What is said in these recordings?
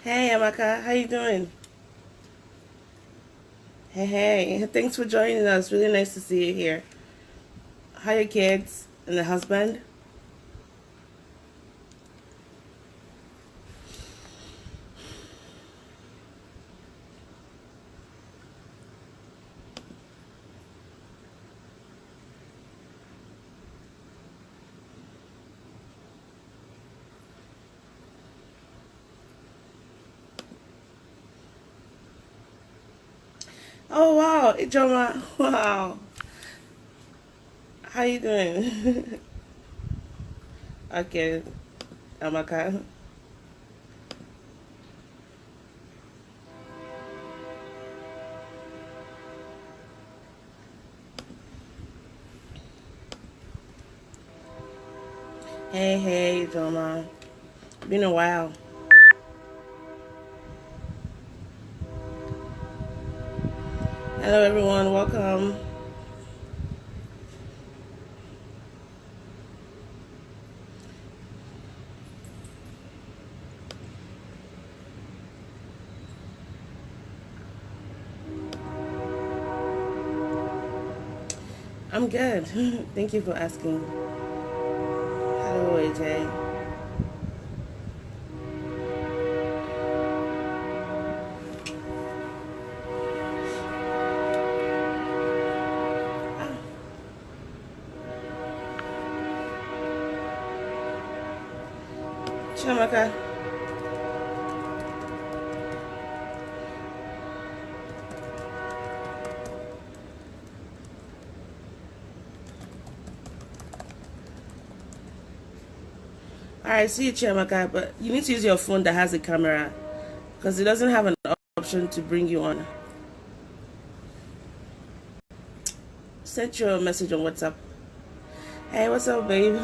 Hey, Amaka, how you doing? Hey, thanks for joining us. Really nice to see you here. How are your kids and the husband? Oh wow, Ijoma, wow. How you doing? Okay, Amaka. Hey, Ijoma. Been a while. Hello, everyone. Welcome. I'm good. Thank you for asking. Hello, AJ. Ah, Chiamaka. All right, see you, Chiamaka. But you need to use your phone that has a camera because it doesn't have an option to bring you on. Send you a message on WhatsApp. Hey, what's up, babe?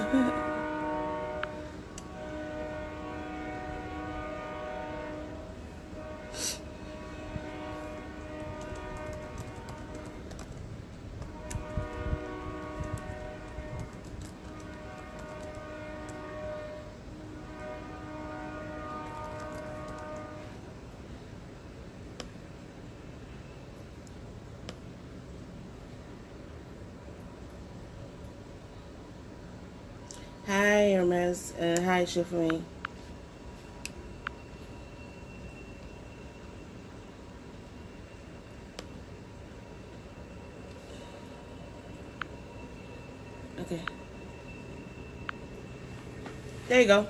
Hi, Hermes, and hi, Shifumi. Okay, there you go.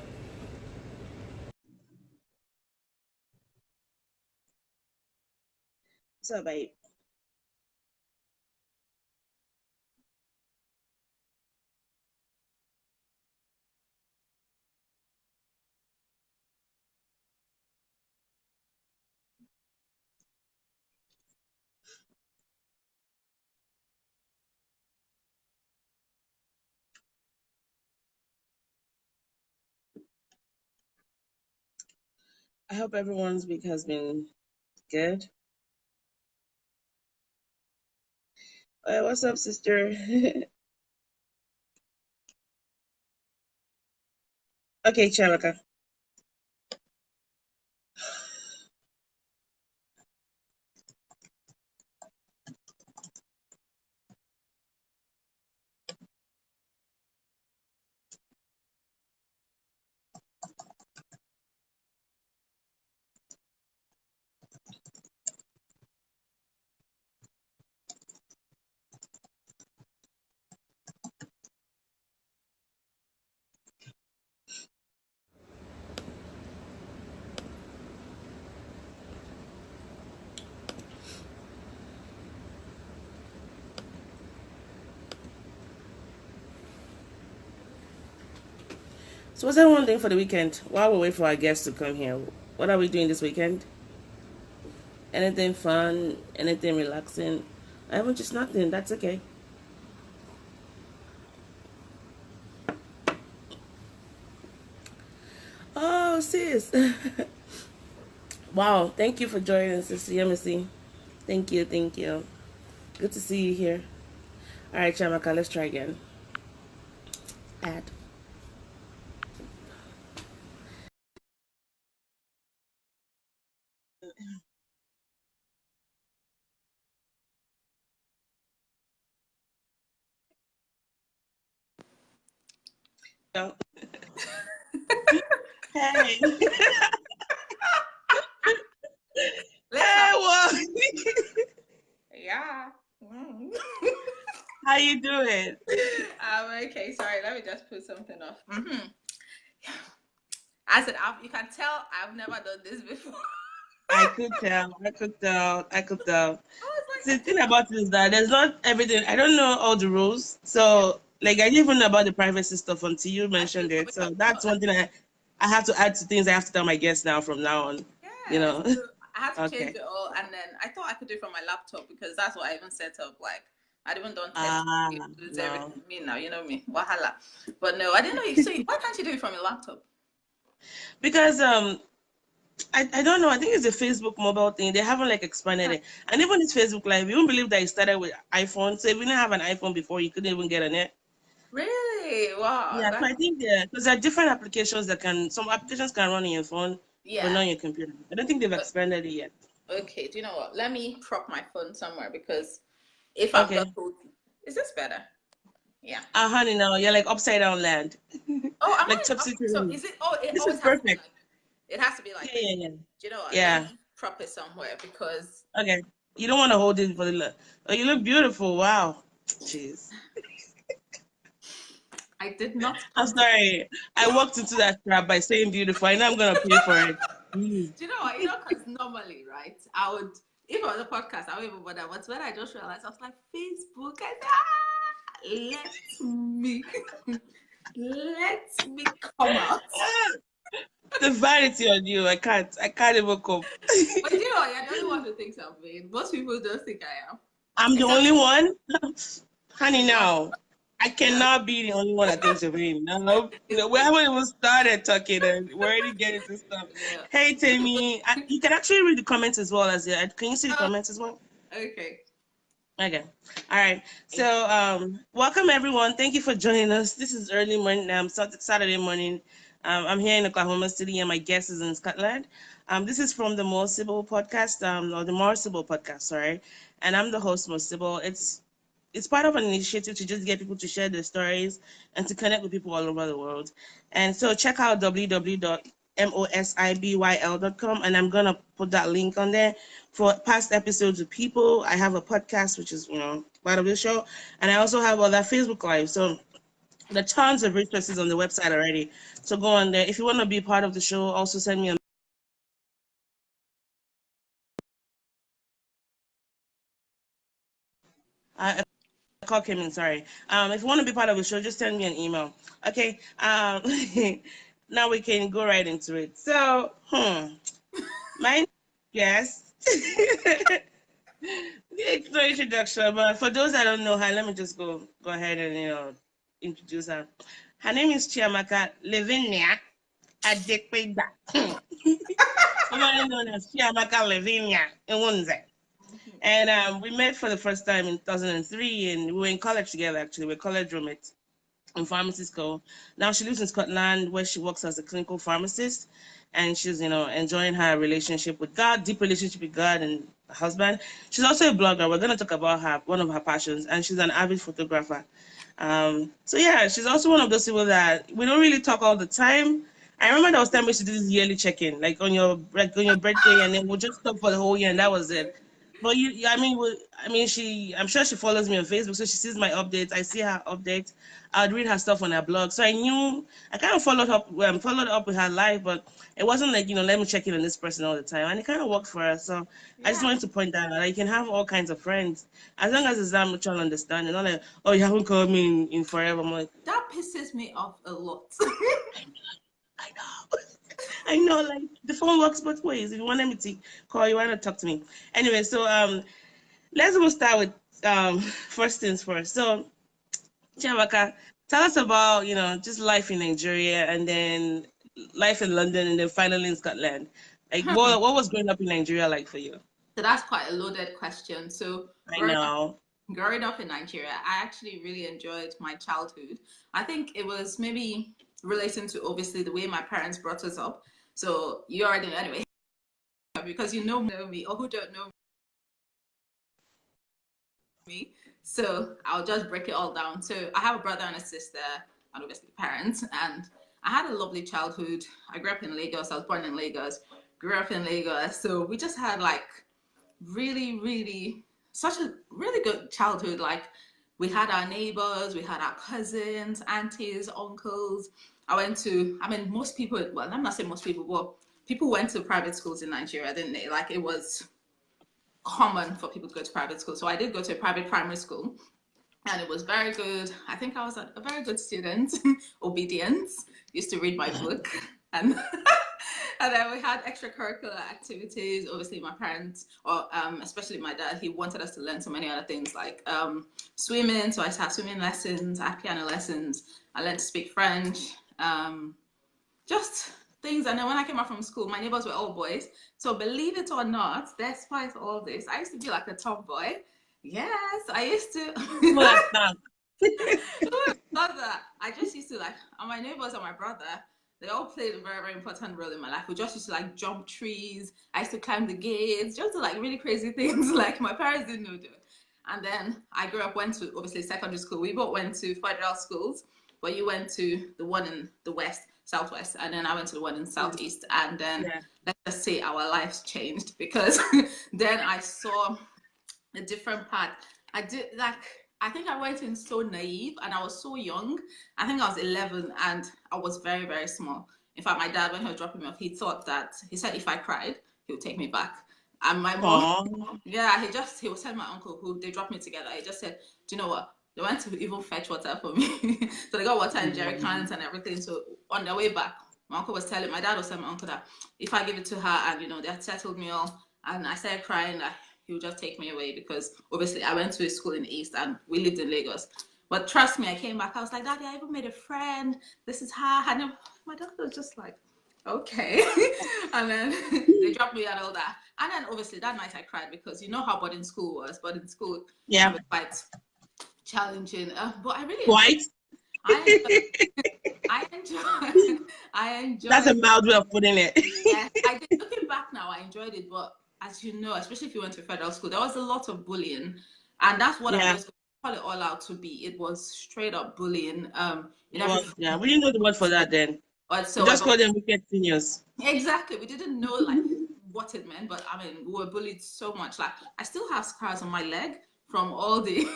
What's up, babe? I hope everyone's week has been good. What's up, sister? Okay, Chamaka. So, what's everyone doing for the weekend? While we wait for our guests to come here, what are we doing this weekend? Anything fun? Anything relaxing? I haven't just nothing. That's okay. Oh, sis. Wow, thank you for joining, Sister Yemisi. Thank you, thank you. Good to see you here. All right, Chamaka, let's try again. Add. Hey. Hey, what? Yeah. How you doing? Okay, sorry. Let me just put something off. I said, you can tell I've never done this before. I could tell. I was See, the like, thing about it is that there's not everything. I don't know all the rules. yeah. So, like, I didn't even know about the privacy stuff until you I think mentioned so it. because So that's one thing I have to add to things I have to tell my guests now from now on. You yeah, know. so I had to change Okay. it all, and then I thought I could do it from my laptop because that's what I even set up. Like I'd even done text, Ah, includes no. everything. Me now, you know me, wahala. But no, I didn't know. So why can't you do it from your laptop? Because I don't know. I think it's a Facebook mobile thing. They haven't like expanded it. And even this Facebook Live, you won't believe that it started with iPhone. So if you didn't have an iPhone before, you couldn't even get on it. Really? Wow. Yeah, so I think because there are different applications that can, some applications can run on your phone, but Yeah. not on your computer. I don't think they've expanded it yet. Okay. Do you know what? Let me prop my phone somewhere because if I'm just Okay. holding, is this better? Yeah. Honey, no, you're like upside down land, Oh, am like I? topsy Okay. So turvy. is it? Oh, it This is always has to be perfect. like. It has to be Yeah, like this. yeah, yeah. Do you know what? Let Yeah. me prop it somewhere because Okay. You don't want to hold it for the look. Oh, you look beautiful. Wow. Jeez. I did not I'm come to. sorry. I walked into that trap by saying beautiful. I know I'm gonna pay for it. Mm. Do you know what? You know, because normally, right? I would, if it was a podcast, I wouldn't even bother. But when I just realized, I was like, Facebook, I said, let me come out. Ah, the vanity on you. I can't. I can't even cope. But you know what? You're the only one who thinks I'm vain. Most people don't think I am. I'm the Except only one. Honey, you are. now. I cannot be the only one that thinks of him. No, no, we haven't even started talking and we're already getting to stuff. Yeah. Hey, Most people. Tammy, you can actually read the comments as well as can you see the Oh, comments as well? okay. Okay. All right. So, welcome everyone. Thank you for joining us. This is early morning, Saturday morning. I'm here in Oklahoma City and my guest is in Scotland. This is from the More Sibyl Podcast, or the More Sibyl Podcast, sorry. And I'm the host, More Sibyl. It's part of an initiative to just get people to share their stories and to connect with people all over the world. And so check out www.mosibyl.com, and I'm gonna put that link on there for past episodes of people. I have a podcast which is part of the show, and I also have other Facebook live. So there are tons of resources on the website already. So go on there. If you want to be part of the show, also send me a call came in, sorry. If you want to be part of the show, just send me an email. Okay. Now we can go right into it. So, my yes. It's no introduction, but for those that don't know her, let me just go ahead and introduce her. Her name is Chiamaka Lavinia Adepegba, formerly known as Chiamaka Lavinia Nwunze. And we met for the first time in 2003, and we were in college together. Actually, we're college roommates in pharmacy school. Now she lives in Scotland, where she works as a clinical pharmacist, and she's enjoying her relationship with God, deep relationship with God and her husband. She's also a blogger. We're gonna talk about her one of her passions, and she's an avid photographer. So yeah, she's also one of those people that we don't really talk all the time. I remember there was time we used to do this yearly check-in, like on your birthday, and then we'll just talk for the whole year, and that was it. But I'm sure she follows me on Facebook, so she sees my updates. I see her updates. I'd read her stuff on her blog, so I knew I kind of followed up with her life, but it wasn't like let me check in on this person all the time, and it kind of worked for her. So I just Yeah. wanted to point that out. Like, you can have all kinds of friends as long as it's that mutual understanding. Not like, oh, you haven't called me in forever. I'm like, That pisses me off a lot. I know. I know, like the phone works both ways. If you want me to call you, why not talk to me? Anyway, so let's go start with first things first. So, Chiamaka, tell us about just life in Nigeria and then life in London and then finally in Scotland. Like, what was growing up in Nigeria like for you? So that's quite a loaded question. So I know. growing up in Nigeria, I actually really enjoyed my childhood. I think it was maybe relating to obviously the way my parents brought us up. So you already know anyway, because you know me or who don't know me. So I'll just break it all down. So I have a brother and a sister. and obviously parents. And I had a lovely childhood. I grew up in Lagos. I was born in Lagos, grew up in Lagos. So we just had like really, really such a really good childhood. Like we had our neighbors, we had our cousins, aunties, uncles. I mean, most people, well, I'm not saying most people, but people went to private schools in Nigeria, didn't they? Like it was common for people to go to private school. So I did go to a private primary school and it was very good. I think I was a very good student, obedience, used to read my book and and then we had extracurricular activities. Obviously my parents, or especially my dad, he wanted us to learn so many other things like swimming. So I had swimming lessons, I had piano lessons, I learned to speak French, just things. And then when I came out from school, my neighbors were all boys. So believe it or not, despite all this, I used to be like a tomboy. Yes, I used to. Not that. I just used to like, and my neighbors and my brother, they all played a very, very important role in my life. We just used to like jump trees. I used to climb the gates, just do like really crazy things. Like my parents didn't know that. And then I grew up, went to obviously secondary school. We both went to federal schools, but you went to the one in the west, southwest, and then I went to the one in southeast. And then let's just say our lives changed because then I saw a different path. I think I went in so naive and I was so young. I think I was 11 and I was very, very small. In fact, my dad, when he was dropping me off, he said if I cried, he would take me back. And my mom, he was telling my uncle who they dropped me together. He just said, do you know what? They went to even fetch water for me. So they got water in jerry cans and everything. So on their way back, my dad was telling my uncle that if I give it to her and, they had settled me all, and I started crying, that he would just take me away because obviously I went to a school in the East and we lived in Lagos. But trust me, I came back, I was like, Daddy, I even made a friend. This is her. And my dad was just like, okay. And then they dropped me and all that. And then obviously that night I cried because you know how boarding school was. Boarding school was quite challenging. But I really I enjoyed That's a mild way of putting it. Yes, I did. Looking back now, I enjoyed it, but as you know, especially if you went to federal school, there was a lot of bullying, and that's what I was call it all out to be. It was straight up bullying. We didn't know the word for that then. So we just called them wicked seniors. Exactly, we didn't know like what it meant, but I mean, we were bullied so much. Like I still have scars on my leg from all the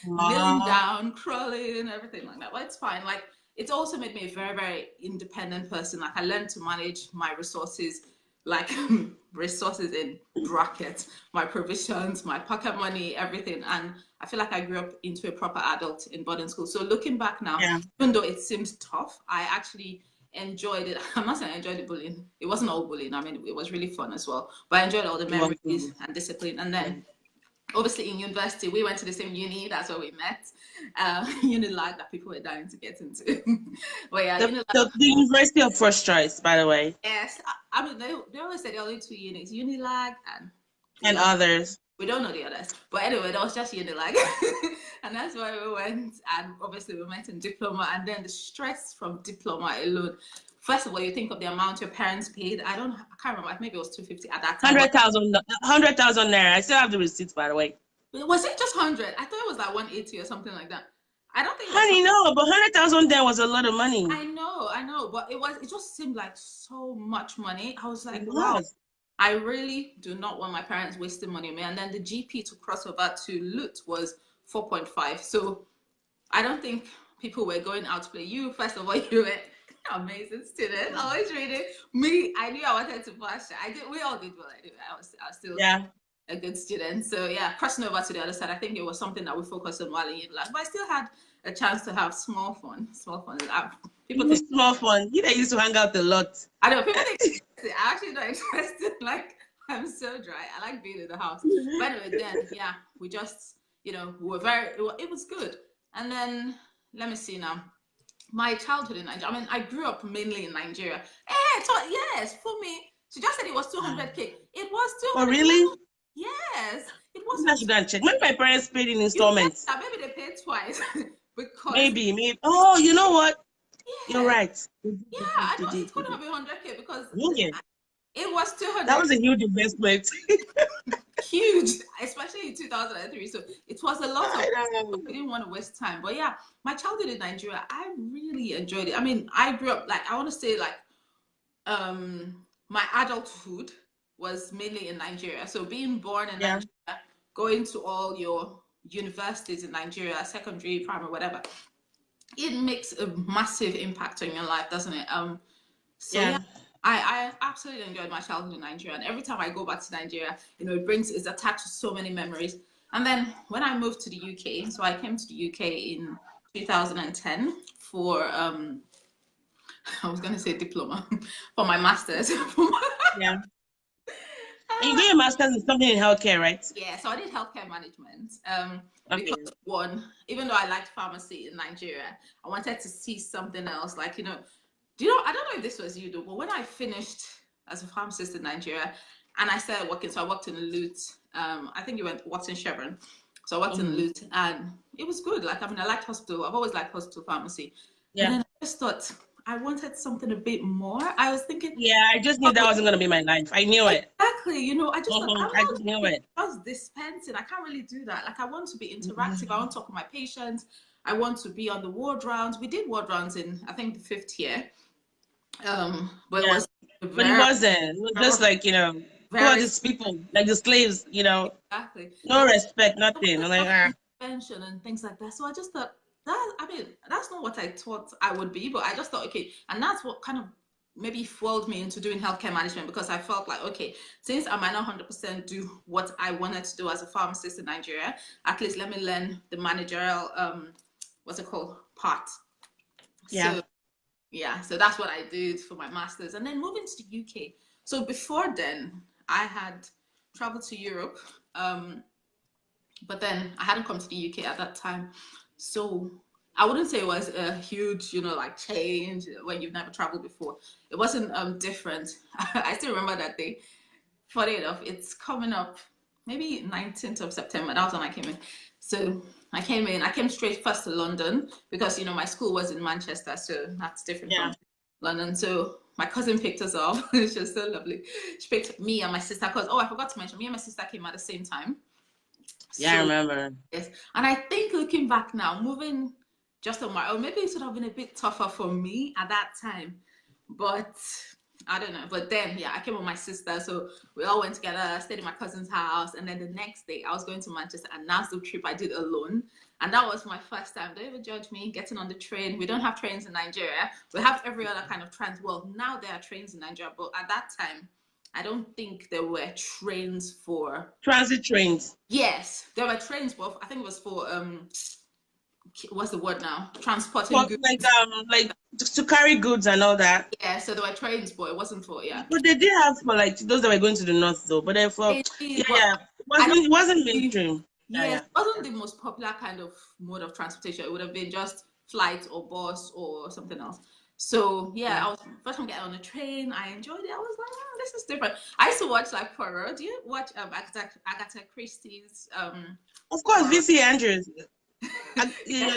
kneeling down, crawling, everything like that. But it's fine. Like it's also made me a very, very independent person. Like I learned to manage my resources, like resources in brackets, my provisions, my pocket money, everything. And I feel like I grew up into a proper adult in boarding school. So looking back now, even though it seems tough, I actually enjoyed it. I'm not saying I enjoyed the bullying. It wasn't all bullying. I mean, it was really fun as well. But I enjoyed all the memories and discipline. And then obviously in university, we went to the same uni. That's where we met. Unilag that people were dying to get into. But yeah, the University of First Choice, by the way. Yes, I mean they always say there are only two unis, Unilag and others. We don't know the others, but anyway, that was just Unilag, and that's why we went. And obviously, we went in diploma, and then the stress from diploma alone. First of all, you think of the amount your parents paid. I can't remember. Maybe it was 250 at that time. 100,000 naira. I still have the receipts, by the way. Was it just 100? I thought it was like 180 or something like that. I don't think. Honey, no, but 100,000 there was a lot of money. I know, but it just seemed like so much money. I was like, wow. I really do not want my parents wasting money on me. And then the GP to cross over to LUT was 4.5. So I don't think people were going out to play. You, first of all, you were amazing student, always reading. Me, I knew I wanted to pass. We all did well anyway. I was still a good student. So yeah, crossing over to the other side, I think it was something that we focused on while in Unilag. But I still had a chance to have small fun. People think small fun. You used to hang out a lot. I know people think I'm actually not interested. Like I'm so dry. I like being in the house. But anyway, then we just we were it was good. And then let me see now. My childhood in Nigeria. I mean, I grew up mainly in Nigeria. Yes, for me. She just said it was 200K. It was 200K. Oh, really? Yes, it was. I should go and check. Maybe my parents paid in installments. Maybe they paid twice. Because maybe. Oh, you know what? Yeah. You're right. I know it's going to be 100K because it was 200. That was a huge investment. huge, especially in 2003. So it was a lot of, I know. we didn't want to waste time. But yeah, my childhood in Nigeria, I really enjoyed it. I mean, I grew up, like, I want to say, like, my adulthood was mainly in Nigeria. So being born in Yeah, Nigeria, going to all your universities in Nigeria, secondary, primary, whatever, it makes a massive impact on your life, doesn't it? So yeah, yeah, I absolutely enjoyed my childhood in Nigeria, and every time I go back to Nigeria, it's attached to so many memories. And then when I moved to the UK, so I came to the UK in 2010 for I was gonna say diploma for my master's. yeah. And you got your master's in something in healthcare, right? Yeah, so I did healthcare management. Because Okay. one, even though I liked pharmacy in Nigeria, I wanted to see something else. Like, do you know, I don't know if this was you though, but when I finished as a pharmacist in Nigeria and I started working, so I worked in Loot. I think you worked in Chevron. So I worked in Hmm. Loot and it was good. Like, I mean, I liked hospital. I've always liked hospital pharmacy. But Yeah. then I just thought I wanted something a bit more. I was thinking, Yeah, I just knew that oh, wasn't gonna be my life. I knew it. exactly. I just thought I'm I not just knew doing it. just dispensing. I can't really do that. Like, I want to be interactive. I Mhm. want to talk with my patients. I want to be on the ward rounds. We did ward rounds in, I think, the fifth year. But it Yeah. was But it very, wasn't. It was just like, who are very these people? Like the slaves, exactly. no respect, There nothing. wasn't I'm like, enough ah, intervention and things like that. So I just thought that, I mean, that's not what I thought I would be, but I just thought, okay, and that's what kind of maybe fueled me into doing healthcare management, because I felt like, okay, since I might not 100% do what I wanted to do as a pharmacist in Nigeria, at least let me learn the managerial, what's it called, part. yeah, So yeah, so that's what I did for my master's, and then moving to the UK. So before then, I had traveled to Europe, but then I hadn't come to the UK at that time. So I wouldn't say it was a huge, like, change when you've never traveled before. It wasn't different. I still remember that day. Funny enough, it's coming up maybe 19th of September. That was when I came in. So I came in, I came straight first to London because, my school was in Manchester. So that's different yeah, from London. So my cousin picked us up. She was so lovely. She picked me and my sister because, oh, I forgot to mention, me and my sister came at the same time. yeah. I So remember. yes, and I think looking back now, moving just on my own, maybe it would have been a bit tougher for me at that time, but I don't know. But then, yeah, I came with my sister, so we all went together, stayed in my cousin's house, and then the next day I was going to Manchester, and that's the trip I did alone, and that was my first time. Don't even judge me getting on the train. We don't have trains in Nigeria. We have every other kind of trans. Well, now there are trains in Nigeria, but at that time, I don't think there were trains for. Transit trains. Yes, there were trains, but I think it was for what's the word now? Transporting For goods. like to carry goods and all that. Yeah, so there were trains, but it wasn't for, yeah. But they did have for like those that were going to the north though. But then for It yeah, is, but yeah, I don't it wasn't think, mainstream. Yeah, yes, yeah, it wasn't the most popular kind of mode of transportation. It would have been just flight or bus or something else. So yeah, yeah. I was first time getting on a train. I enjoyed it. I was like, oh, this is different. I used to watch like horror. Do you watch Agatha Christie's Of course, horror? VC Andrews. Yeah.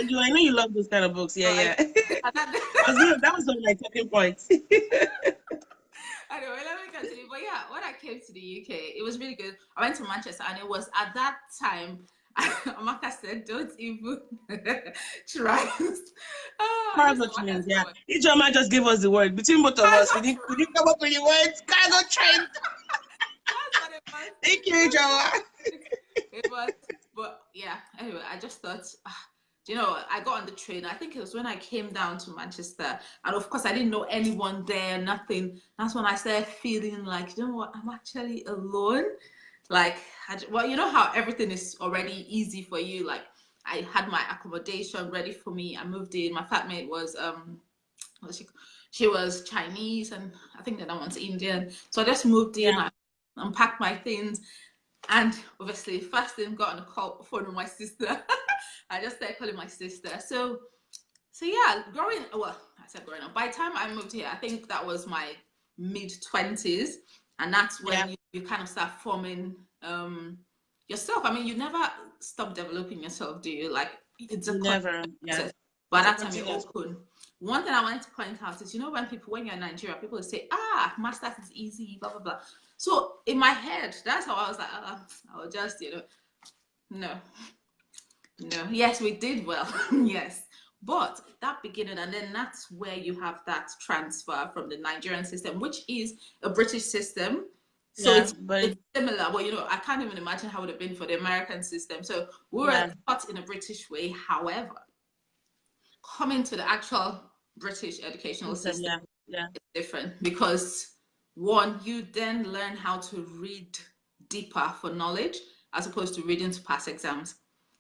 I know you love those kind of books. Yeah, So yeah. and that, That was one of my talking points. anyway, let me continue. But yeah, when I came to the UK, it was really good. I went to Manchester, and it was at that time. Amaka said, "Don't even try." Oh, I That's used what to you work mean, as yeah. well. Ijoma just gave us the word. Between both of That's us, what, we didn't come up with the words. Cargo train. that's what it was. Thank you, That's Ijoma. it was. But yeah, anyway, I just thought, I got on the train. I think it was when I came down to Manchester, and of course, I didn't know anyone there, nothing. That's when I started feeling like, you know what, I'm actually alone. Like, well, you know how everything is already easy for you. Like, I had my accommodation ready for me. I moved in. My flatmate was she was Chinese, and I think the other one's Indian. So I just moved in. Yeah, I unpacked my things, and obviously, first thing got on the phone with my sister. I just started calling my sister. So yeah, I said growing up. By the time I moved here, I think that was my mid 20s, and that's yeah. when you kind of start forming yourself. I mean, you never stop developing yourself, do you? Like, it's a You never, yeah. process. By It's a that time, you're continuous. open. One thing I wanted to point out is, when you're in Nigeria, people will say, masters is easy, blah blah blah. So in my head, that's how I was like, I'll just, no, no. Yes, we did well. Yes. But that beginning, and then that's where you have that transfer from the Nigerian system, which is a British system. So Yeah, it's but similar. But I can't even imagine how it would have been for the American system. So we were yeah, taught in a British way. However, coming to the actual British educational system, system yeah, yeah. is different because one, you then learn how to read deeper for knowledge as opposed to reading to pass exams.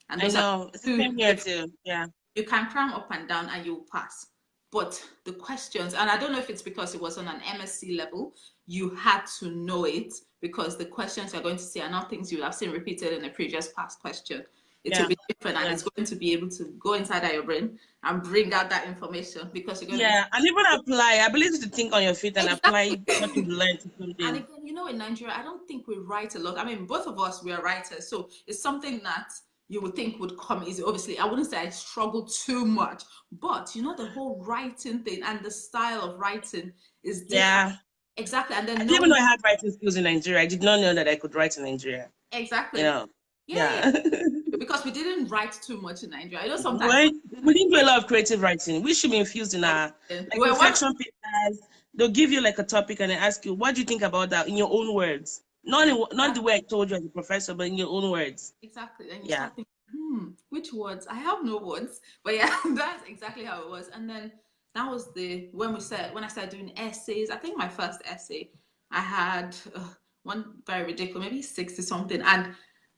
And I those are know. It's the two same here different. too. Yeah, You can cram up and down and you'll pass. But the questions, and I don't know if it's because it was on an MSc level, you had to know it because the questions you're going to see are not things you would have seen repeated in a previous past question. It will yeah, be different and yeah. it's going to be able to go inside of your brain and bring out that information because you're going to be Yeah, and even apply. Ability to think on your feet and apply what exactly. you've learned to And something. again, in Nigeria, I don't think we write a lot. I mean, both of us, we are writers. So it's something that you would think would come easy. Obviously, I wouldn't say I struggle too much, but the whole writing thing and the style of writing is different. Yeah. Exactly. And I then didn't even know knowing I had writing skills in Nigeria. I did not know that I could write in Nigeria. You exactly. know. Yeah, yeah. Yeah. Because we didn't write too much in Nigeria. Sometimes We didn't do a lot of creative writing. We should be infused in our like we're one. reflection papers. They'll give you like a topic and they ask you, what do you think about that in your own words? Not the Exactly. way I told you as a professor, but in your own words. Exactly. Then you Yeah. start thinking, which words? I have no words. But yeah, that's exactly how it was. And then that was when I started doing essays. I think my first essay, I had one very ridiculous, maybe 60 something. And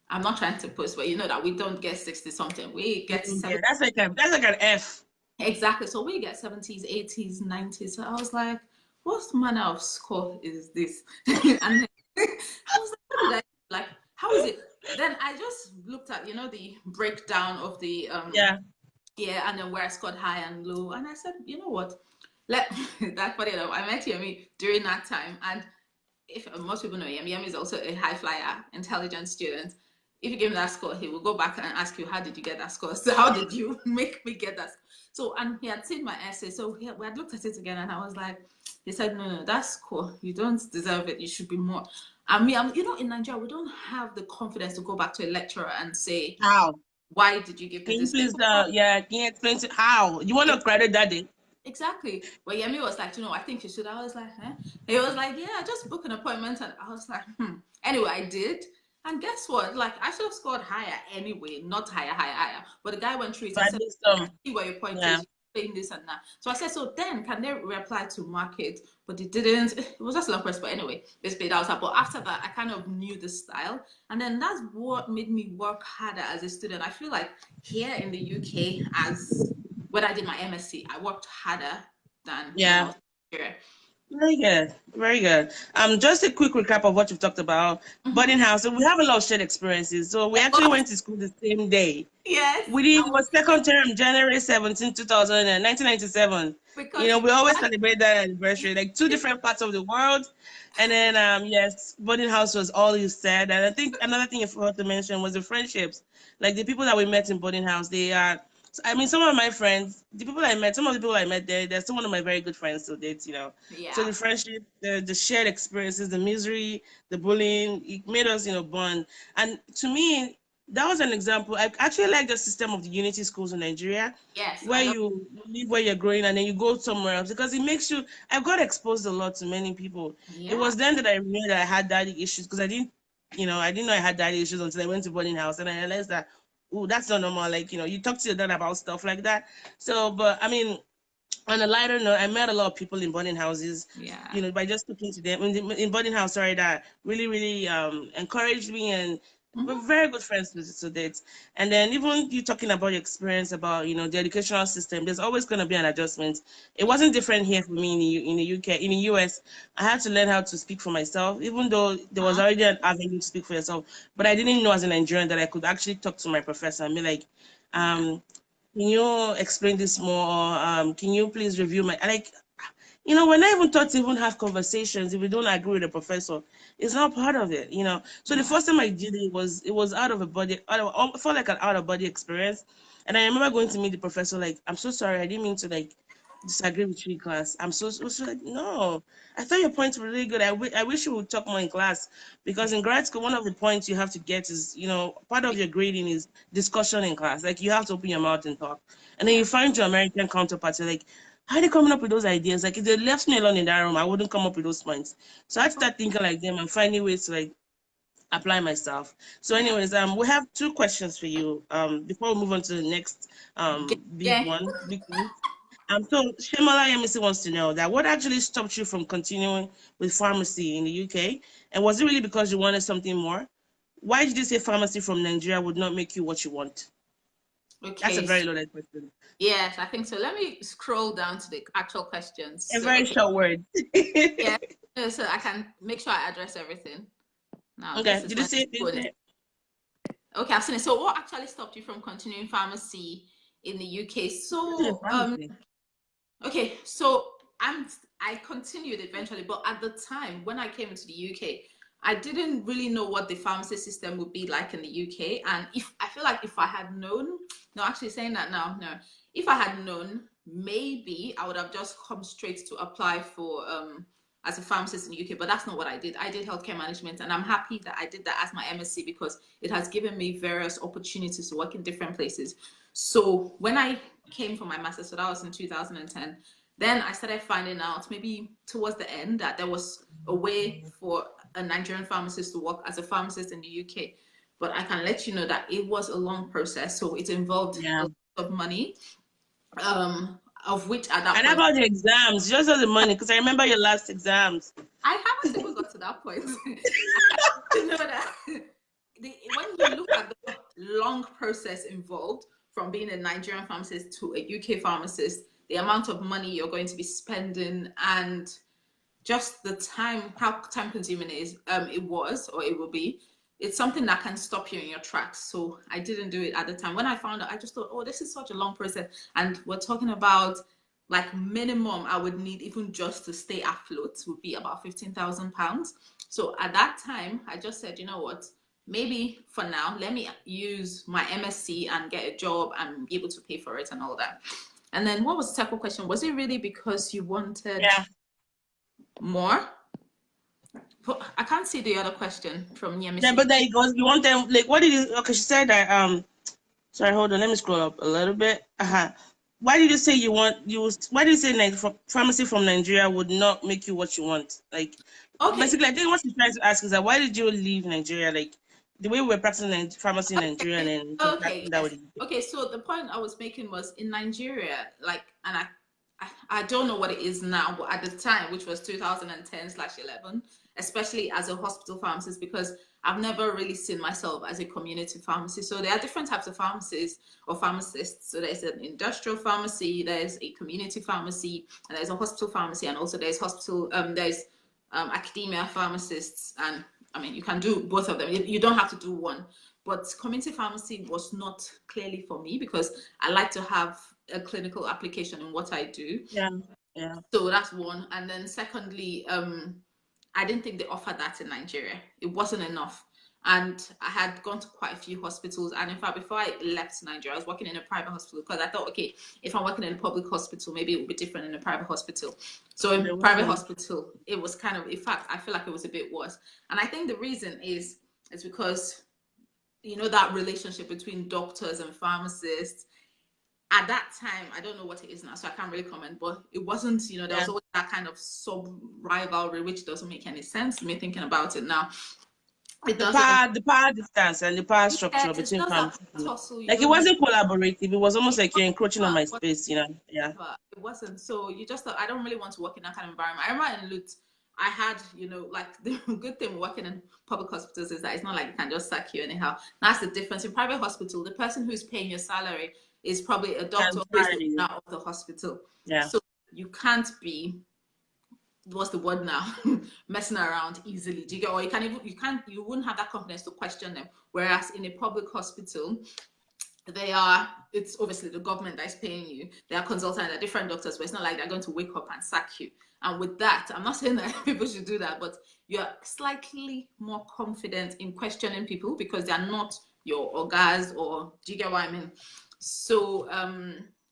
I'm not trying to post, but you know that we don't get 60 something. We You get don't seven. get that's like an F. Exactly. So we get 70s, 80s, 90s. So I was like, what manner of score is this? And then I was like, what did I like? How is it? Then I just looked at, the breakdown of the Yeah. yeah, and then where I scored high and low. And I said, you know what? Let that funny enough, I met Yemi during that time. And if most people know Yemi is also a high flyer, intelligent student. If you give him that score, he will go back and ask you, how did you get that score? So how did you make me get that? So, and he had seen my essay. So we had looked at it again and I was like, he said, no, that's score. You don't deserve it. You should be more. I mean, in Nigeria, we don't have the confidence to go back to a lecturer and say, How? why did you give me Can you this? please yeah, can you explain to how? You want to credit that day? Exactly. But Yemi was like, I think you should. I was like, eh? He was like, yeah, just book an appointment. And I was like, Anyway, I did. And guess what? Like, I should have scored higher anyway, not higher, higher, higher. But the guy went through it. But I at said, least I see what your point yeah. is. You're saying this and that. So I said, so then can they reapply to market? But they didn't. It was just a long question. But anyway, basically that was that. But after that, I kind of knew the style. And then that's what made me work harder as a student. I feel like here in the UK, as when I did my MSc, I worked harder than when I Yeah. was here. Very good. Very good. Just a quick recap of what you've talked about. Mm-hmm. Boarding house. So we have a lot of shared experiences. So we actually went to school the same day. Yes, We did, it was second term, January 17, 2000, 1997. because We always celebrate that anniversary, like two different parts of the world. And then, yes, boarding house was all you said. And I think another thing you forgot to mention was the friendships. Like the people that we met in boarding house, they are, I mean, some of my friends, some of the people I met there, they're still one of my very good friends to date. So yeah, the friendship, the shared experiences, the misery, the bullying, it made us, bond. And to me, that was an example. I actually like the system of the unity schools in Nigeria, yes, where I love. you live where you're growing and then you go somewhere else because it makes you. I got exposed a lot to many people. It Yeah, was then that I knew that I had daddy issues because I didn't know I had daddy issues until I went to boarding house and I realized that, oh, that's not normal. Like, you talk to your dad about stuff like that. So, but I mean, on a lighter note, I met a lot of people in boarding houses, yeah. by just talking to them in boarding house, sorry, that really, really encouraged me and we're Mm-hmm. very good friends to date. And then even you talking about your experience about, the educational system, there's always going to be an adjustment. It Yeah, wasn't different here for me in the UK. In the US, I had to learn how to speak for myself, even though there was uh-huh. already an avenue to speak for yourself. But I didn't know as a Nigerian that I could actually talk to my professor and be like, Yeah, um, can you explain this more? Or can you please review my like? We're not even taught to even have conversations if we don't agree with the professor. It's not part of it. So the yeah. first time I did it was felt like an out of body experience. And I remember going to meet the professor, like, I'm so sorry, I didn't mean to like disagree with you in class. I'm so like, no. I thought your points were really good. I wish you would talk more in class because in grad school, one of the points you have to get is, part of your grading is discussion in class. Like you have to open your mouth and talk. And then Yeah. you find your American counterparts, you're like, how are they coming up with those ideas? Like if they left me alone in that room, I wouldn't come up with those points. So I had to start thinking like them and finding ways to like apply myself. So Yeah. anyways, we have two questions for you. Before we move on to the next big Yeah. one, big one. So Shemala Yemisi wants to know that what actually stopped you from continuing with pharmacy in the UK? And was it really because you wanted something more? Why did you say pharmacy from Nigeria would not make you what you want? That's a Okay. very loaded question. Yes, I think so. Let me scroll down to the actual questions. A So, very okay. short word. Yeah. So I can make sure I address everything. Now, Okay. this is Did you when say it's it? good. Okay, I've seen it. So, what actually stopped you from continuing pharmacy in the UK? So, Pharmacy. okay, so I continued eventually, but at the time when I came into the UK, I didn't really know what the pharmacy system would be like in the UK. And if I feel like if I had known, no, actually saying that now, no, if I had known, maybe I would have just come straight to apply for as a pharmacist in the UK. But that's not what I did. I did healthcare management, and I'm happy that I did that as my MSc because it has given me various opportunities to work in different places. So when I came for my master's, so that was in 2010, then I started finding out maybe towards the end that there was a way for a Nigerian pharmacist to work as a pharmacist in the UK. But I can let you know that it was a long process. So it involved a Yeah. lot of money, of which at that And how point, about the exams? Just all the money, because I remember your last exams. I haven't even got to that point. I know that when you look at the long process involved from being a Nigerian pharmacist to a UK pharmacist, the amount of money you're going to be spending and just the time, how time consuming it was or it will be, it's something that can stop you in your tracks. So I didn't do it at the time. When I found out, I just thought, oh, this is such a long process. And we're talking about like minimum I would need even just to stay afloat would be about £15,000. So at that time, I just said, you know what? Maybe for now, let me use my MSc and get a job and be able to pay for it and all that. And then what was the second question? Was it really because you wanted Yeah. more? I can't see the other question from Yeah, Yemisi. but there you go. You want them like what did you okay, she said that sorry, hold on, let me scroll up a little bit. Uh-huh. Why did you say why did you say like pharmacy from Nigeria would not make you what you want? Like Okay, basically I think what she's trying to ask is that why did you leave Nigeria? Like the way we were practicing pharmacy in Nigeria and then okay, contracting that yes. with the UK. Okay, so the point I was making was in Nigeria, like, and I don't know what it is now, but at the time, which was 2010/11, especially as a hospital pharmacist, because I've never really seen myself as a community pharmacist. So there are different types of pharmacies or pharmacists. So there's an industrial pharmacy, there's a community pharmacy, and there's a hospital pharmacy, and also there's academia pharmacists, and I mean, you can do both of them. You don't have to do one. But community pharmacy was not clearly for me because I like to have a clinical application in what I do. Yeah, yeah. So that's one. And then secondly, I didn't think they offered that in Nigeria. It wasn't enough. And I had gone to quite a few hospitals. And in fact, before I left Nigeria, I was working in a private hospital because I thought, okay, if I'm working in a public hospital, maybe it will be different in a private hospital. So There in private wasn't. hospital, it was kind of, in fact, I feel like it was a bit worse. And I think the reason is because that relationship between doctors and pharmacists at that time, I don't know what it is now, so I can't really comment, but it wasn't, there Yeah. was always that kind of sub rivalry, which doesn't make any sense to me thinking about it now. It doesn't. The power distance and the power Yeah, structure it's between just that pharmacy. tussle. You Like it don't know. wasn't collaborative. It was almost It like you're encroaching on my wasn't space. Yeah. it wasn't. So you just thought, I don't really want to work in that kind of environment. I remember in Lut, I had, like the good thing working in public hospitals is that it's not like you can just sack you anyhow. That's the difference. In private hospital, the person who's paying your salary is probably a doctor And who is the party. owner of the hospital. Yeah. So you can't be, what's the word now, messing around easily. Do you get? Or you wouldn't have that confidence to question them. Whereas in a public hospital, it's obviously the government that is paying you. They are consultants, they're different doctors, but it's not like they're going to wake up and sack you. And with that, I'm not saying that people should do that, but you're slightly more confident in questioning people because they are not your orgas, or do you get what I mean? So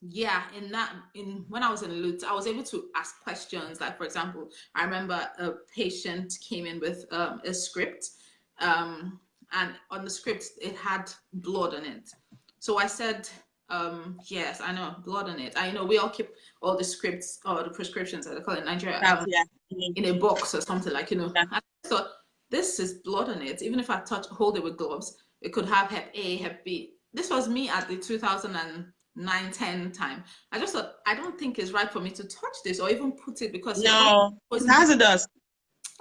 yeah, in when I was in Lutz, I was able to ask questions. Like, for example, I remember a patient came in with a script, and on the script it had blood on it. So I said, yes, I know, blood on it. I know we all keep all the scripts or the prescriptions, as they call it in Nigeria, Yeah. in a box or something, like, Yeah. I thought this is blood on it. Even if I hold it with gloves, it could have Hep A, Hep B. This was me at the 2009-10 time. I just thought, I don't think it's right for me to touch this or even put it, because it already No, goes it's into. hazardous.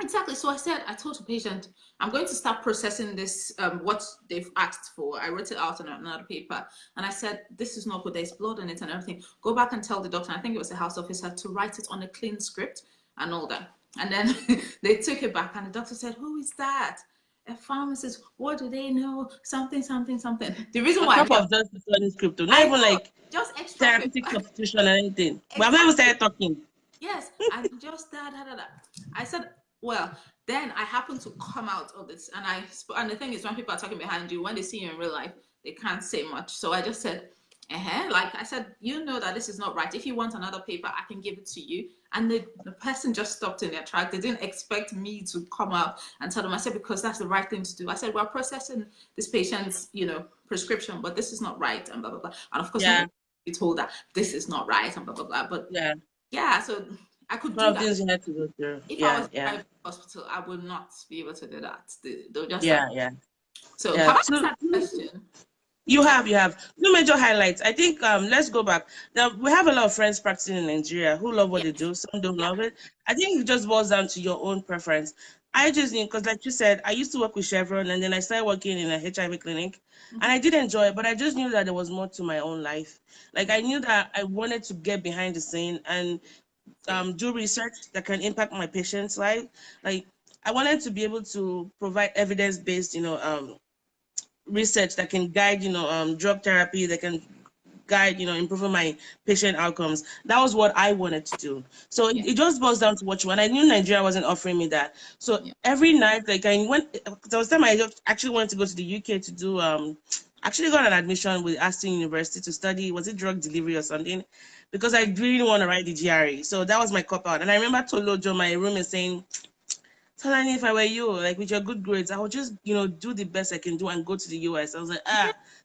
Exactly. So I told the patient, I'm going to start processing this, what they've asked for. I wrote it out on another paper. And I said, this is not good. There's blood on it and everything. Go back and tell the doctor, I think it was the house officer, to write it on a clean script and all that. And then they took it back, and the doctor said, who is that? A pharmacist. What do they know? Something, something, something. The reason On why top of just studying scripto, not I even know, like just extra therapeutic paper. substitution or anything. We have not even Exactly. started talking. Yes, and just that. I said, well, then I happened to come out of this, and and the thing is, when people are talking behind you, when they see you in real life, they can't say much. So I just said, like I said, you know that this is not right. If you want another paper, I can give it to you. And the person just stopped in their track. They didn't expect me to come out and tell them. I said, because that's the right thing to do. I said, we're processing this patient's, prescription, but this is not right, and blah blah blah. And of course, Yeah, nobody told that this is not right, and blah blah blah. But yeah. yeah, so I could One do of the that. things you had to go through. If I was Yeah, in a yeah, private hospital, I would not be able to do that. They'll just like. yeah, yeah, So yeah. have I So answered the question? you have two major highlights. I think let's go back. Now we have a lot of friends practicing in Nigeria who love what they Yes. do. Some don't Yeah. love it. I think it just boils down to your own preference. I just need, because like you said, I used to work with Chevron, and then I started working in a HIV clinic, and I Mm-hmm. did enjoy it, but I just knew that there was more to my own life. Like I Yeah. knew that I wanted to get behind the scene and Same. do research that can impact my patient's life. Like I wanted to be able to provide evidence-based, research that can guide, drug therapy, that can guide, improving my patient outcomes. That was what I wanted to do. So it, Yeah. it just boils down to what you want. I knew Nigeria wasn't offering me that. So Yeah. every night, like I went, there was time I actually wanted to go to the UK to do, actually got an admission with Aston University to study, was it drug delivery or something? Because I really didn't want to write the GRE. So that was my cop out. And I remember Tolojo, my roommate, saying, Talani, if I were you, like with your good grades, I would just, do the best I can do and go to the US. I was like,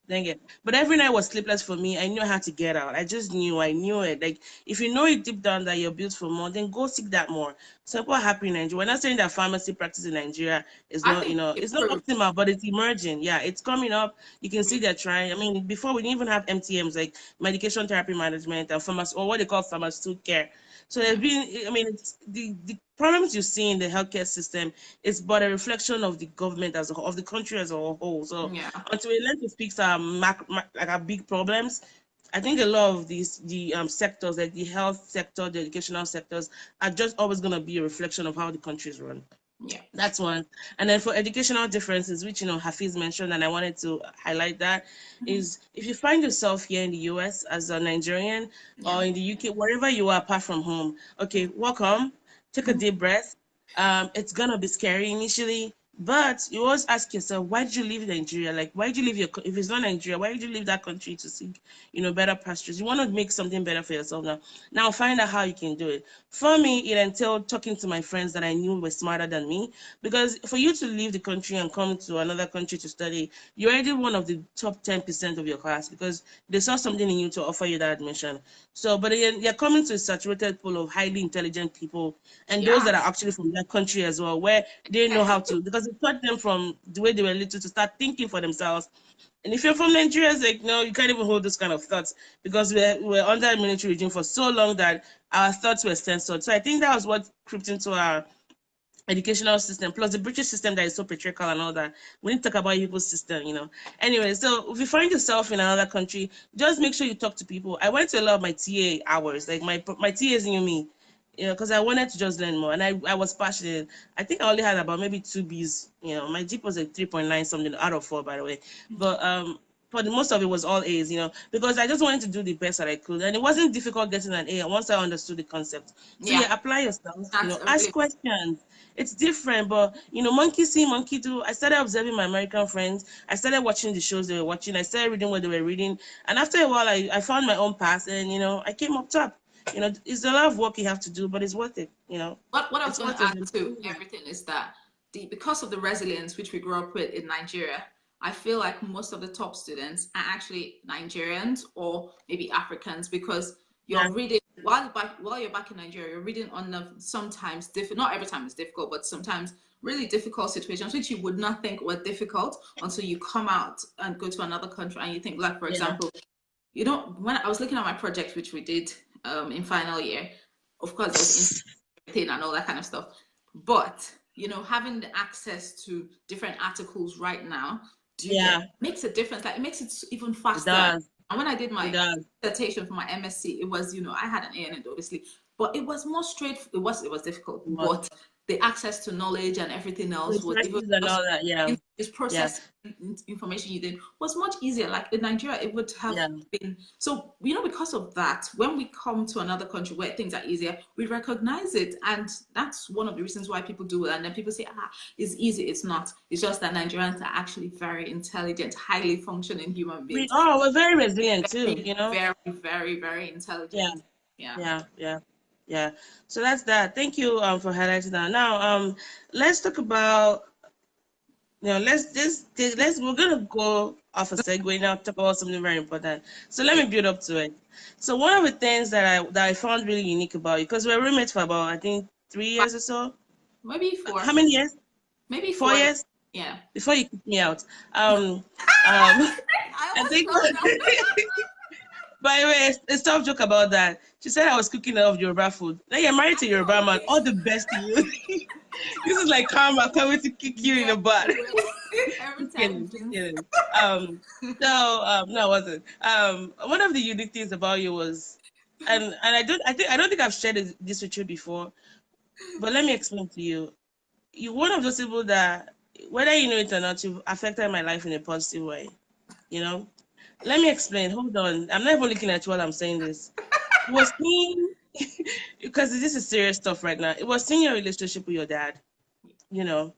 dang it. But every night was sleepless for me. I knew how to get out. I knew it. Like, if you know it deep down that you're built for more, then go seek that more. So people are happy in Nigeria. We're not saying that pharmacy practice in Nigeria is I not, think it's not improved. optimal, but it's emerging. Yeah, it's coming up. You can see Mm. they're trying. I mean, before we didn't even have MTMs, like medication therapy management and or what they call pharmaceutical care. So there's Yeah. been, I mean, it's the problems you see in the healthcare system is but a reflection of the government as a whole, of the country as a whole. So Yeah. until we learn to fix our like our big problems, I think a lot of the sectors, like the health sector, the educational sectors, are just always going to be a reflection of how the country is run. Yeah. That's one. And then for educational differences, which Hafiz mentioned, and I wanted to highlight that, Mm-hmm. is if you find yourself here in the US as a Nigerian Yeah. or in the UK, wherever you are apart from home, okay, welcome, take a Mm-hmm. deep breath. It's gonna be scary initially, but you always ask yourself, why did you leave Nigeria? Like, why did you leave if it's not Nigeria, why did you leave that country to seek, better pastures? You want to make something better for yourself now. Now find out how you can do it. For me, it entailed talking to my friends that I knew were smarter than me, because for you to leave the country and come to another country to study, you're already one of the top 10% of your class because they saw something in you to offer you that admission. So, but then you're coming to a saturated pool of highly intelligent people and those Yeah. that are actually from that country as well, where they know how to, because it taught them from the way they were little to start thinking for themselves. And if you're from Nigeria, it's like, no, you can't even hold those kind of thoughts because we're under a military regime for so long that our thoughts were censored. So I think that was what crept into our educational system, plus the British system that is so patriarchal and all that. We need to talk about people's system. Anyway, so if you find yourself in another country, just make sure you talk to people. I went to a lot of my TA hours, like my TAs knew me, because I wanted to just learn more, and I was passionate. I think I only had about maybe two Bs. My GP was like 3.9 something out of 4, by the way. But for the most of it was all A's, because I just wanted to do the best that I could, and it wasn't difficult getting an A once I understood the concept. So Yeah, yeah, apply yourself, that's a ask really questions. It's different, but monkey see, monkey do. I started observing my American friends. I started watching the shows they were watching. I started reading what they were reading, and after a while, I found my own path, and I came up top. It's a lot of work you have to do, but it's worth it. what I was It's going to worth it. add to everything is that because of the resilience which we grew up with in Nigeria, I feel like most of the top students are actually Nigerians or maybe Africans, because Yeah, you're reading while you're back in Nigeria, you're reading on the sometimes difficult, not every time it's difficult, but sometimes really difficult situations which you would not think were difficult until you come out and go to another country and you think, like, for yeah, example, when I was looking at my project which we did in final year, of course there was thing and all that kind of stuff. But having the access to different articles right now, do you get yeah. makes a difference? Like, it makes it even It faster. does. And when I did It my does. dissertation for my MSc, it was, I had an A in it, obviously, but it was more straight. It was difficult, It was. but the access to knowledge and everything else was even Resources and just all that. Yeah, is yeah, processing information you did was much easier. Like in Nigeria, it would have yeah. been so. Because of that, when we come to another country where things are easier, we recognize it, and that's one of the reasons why people do it. And then people say, it's easy. It's not. It's just that Nigerians are actually very intelligent, highly functioning human beings. We're very resilient too. Very, very, very, very Yeah, intelligent. Yeah. yeah, yeah, yeah. So that's that. Thank you for highlighting that. Now let's talk about let's we're gonna go off a segue now, talk about something very important. So let me build up to it. So one of the things that I found really unique about you, because we're roommates for about I think 3 years or so. Maybe four. How many years? Maybe Four 4 years. years Yeah. before you kick me out. I I almost think. fell down. By the way, it's tough joke about that. She said I was cooking a lot of Yoruba food. Now you're married to a Yoruba man. All the best to you. This is like karma coming to kick you in Yeah. the butt. Every Just time. kidding, just kidding. No, it wasn't. One of the unique things about you was, and I don't think I've shared this with you before, but let me explain to you. You're one of those people that, whether you know it or not, you've affected my life in a positive way. You know. Let me explain. Hold on. I'm not even looking at you while I'm saying this. It was seeing, because this is serious stuff right now. It was seeing your relationship with your dad, you know.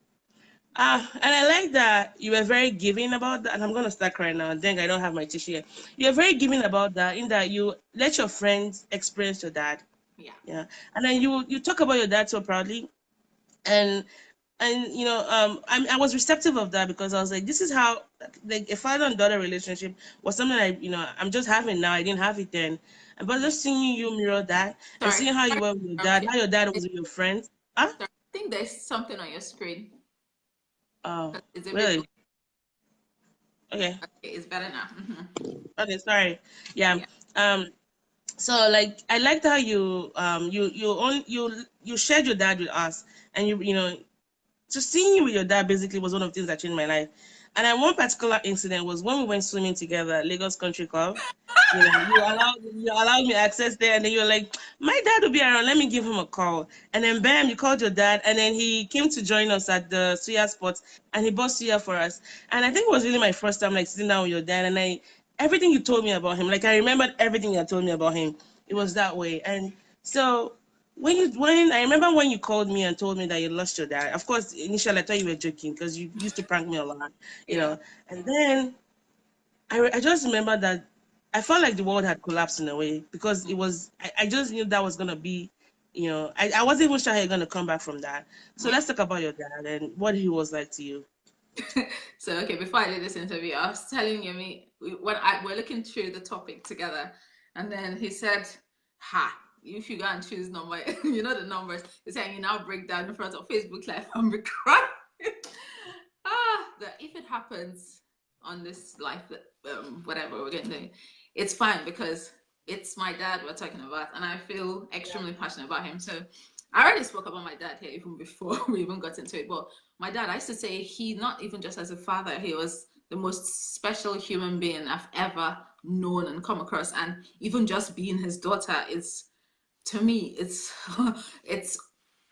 And I like that you were very giving about that. And I'm gonna start crying now. Dang, I don't have my tissue here. You're very giving about that, in that you let your friends experience your dad. Yeah. Yeah. And then you talk about your dad so proudly. And I was receptive of that, because I was like, this is how, like, a father and daughter relationship was something I'm just having now. I didn't have it then. But just seeing you mirror that, and Sorry. seeing how you were with your dad, how your dad was with your friends. Ah, Sorry. I think there's something on your screen. oh, Is it visible? really? Okay. Okay, it's better now. Okay, sorry. Yeah. Yeah. Um. So, like, I liked how you shared your dad with us, and just seeing you with your dad basically was one of the things that changed my life. And then one particular incident was when we went swimming together at Lagos Country Club. You allowed me access there, and then you're like, my dad will be around. Let me give him a call. And then bam, you called your dad, and then he came to join us at the suya spot, and he bought suya for us. And I think it was really my first time like sitting down with your dad, and everything you told me about him, like I remembered everything you told me about him. It was that way, and so. When I remember when you called me and told me that you lost your dad, of course, initially I thought you were joking because you used to prank me a lot, Yeah. and then I just remember that I felt like the world had collapsed in a way, because I just knew that was gonna be, I wasn't even sure how you're gonna come back from that. So Yeah. let's talk about your dad and what he was like to you. So, okay, before I did this interview, I was telling Yemi when we're looking through the topic together, and then he said, "Ha, if you go and choose number, the numbers." He's saying you now break down in front of Facebook Live and be crying. That if it happens on this life, whatever we're going to do, it's fine, because it's my dad we're talking about, and I feel extremely passionate about him. So I already spoke about my dad here even before we even got into it. But my dad, I used to say, he, not even just as a father, he was the most special human being I've ever known and come across. And even just being his daughter is, to me, it's it's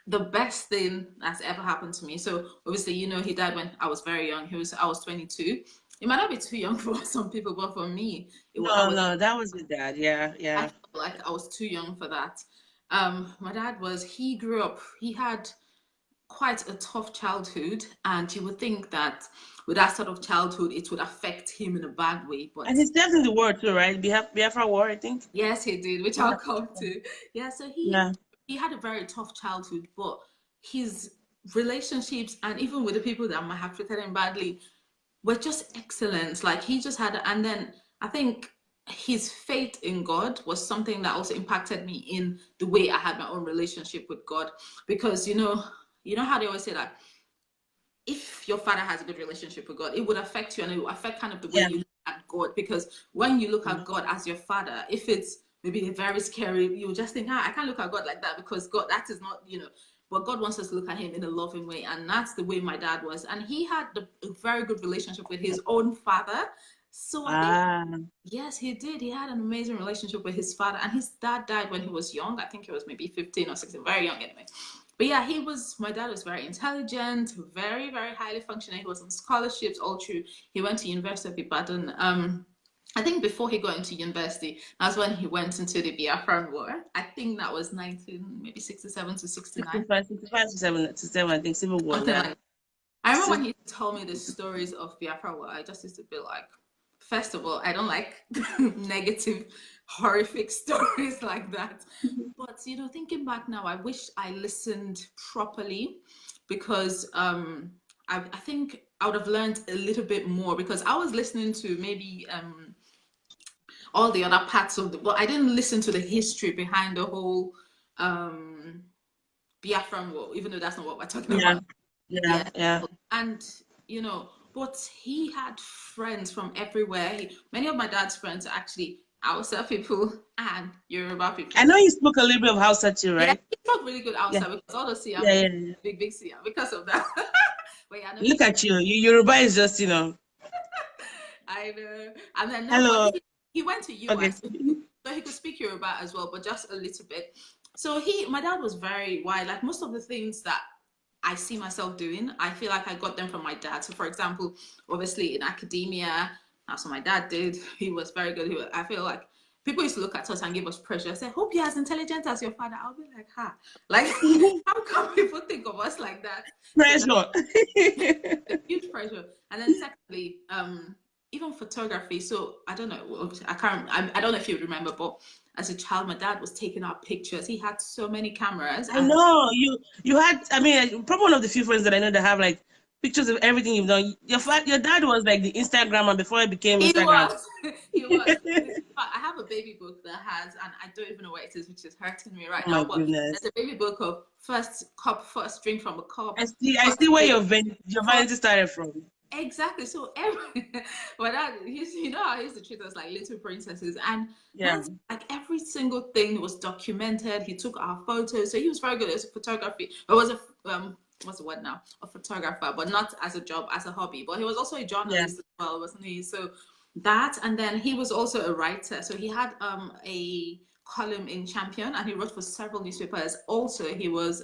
the best thing that's ever happened to me. So obviously, he died when I was very young. I was 22, it might not be too young for some people, but for me, I No, was no, that was your dad. Yeah, I yeah. felt like I was too young for that. My dad he grew up, he had quite a tough childhood, and you would think that with that sort of childhood, it would affect him in a bad way. And But he served in the war too, right? Biafra War, I think. yes, he did, which Yeah, I'll come to. Yeah, so yeah. he had a very tough childhood, but his relationships and even with the people that might have treated him badly were just excellent. Like he just had, and then I think his faith in God was something that also impacted me in the way I had my own relationship with God. Because you know how they always say that if your father has a good relationship with God, it would affect you and it will affect kind of the way Yeah. you look at God. Because when you look Mm. at God as your father, if it's maybe very scary, you just think, I can't look at God like that because God, that is not, but God wants us to look at him in a loving way. And that's the way my dad was. And he had a very good relationship with his own father. So I think, Ah, yes, he did. He had an amazing relationship with his father. And his dad died when he was young. I think he was maybe 15 or 16, very young anyway. But yeah, my dad was very intelligent, very, very highly functioning. He was on scholarships all through. He went to University of Ibadan. I think before he got into university, that's when he went into the Biafran War. I think that was 1967 to 69, 65 to 7, I think, Civil War, something like yeah. that. I remember Still, when he told me the stories of Biafra War, I just used to be like, first of all, I don't like negative, horrific stories like that. But thinking back now, I wish I listened properly because I think I would have learned a little bit more because I was listening to maybe all the other parts of the, but I didn't listen to the history behind the whole um, Biafran War, even though that's not what we're talking yeah, about. yeah, Yeah, yeah. and but he had friends from everywhere. Many of my dad's friends are actually Hausa people and Yoruba I people. know you spoke a little bit of Hausa too, Yeah, right? he talk really good Yeah, outside because all the Siam yeah, people, yeah, yeah. big Siam because of that. But yeah, I know Look he at you. Yoruba is just, I know. And then no, but hello. he went to Okay. US, so he could speak Yoruba as well, but just a little bit. So my dad was very wide. Like most of the things that I see myself doing, I feel like I got them from my dad. So for example, obviously in academia, that's what my dad did. He was very good. I feel like people used to look at us and give us pressure. Say, hope you're as intelligent as your father. I'll be like, like how come people think of us like that? So that's Pressure. a huge pressure. And then secondly, even photography. So I don't know, I don't know if you remember, but as a child, my dad was taking our pictures. He had so many cameras I and know you had. I mean, probably one of the few friends that I know that have like pictures of everything you've done. Your dad was like the Instagrammer before it became he Instagram. was, he was. I have a baby book that has, and I don't even know where it is, which is hurting me right Oh my now. But goodness. there's a baby book of first cup, first drink from a cup, I see first where date, your first. vanity started from. Exactly. So every but that how he used to treat us like little princesses, and Yeah. that's like every single thing was documented. He took our photos, so he was very good at photography. But was a what's the word now? A photographer, but not as a job, as a hobby. But he was also a Yeah. journalist as well, wasn't he? So that, and then he was also a writer. So he had a column in Champion, and he wrote for several newspapers. Also, he was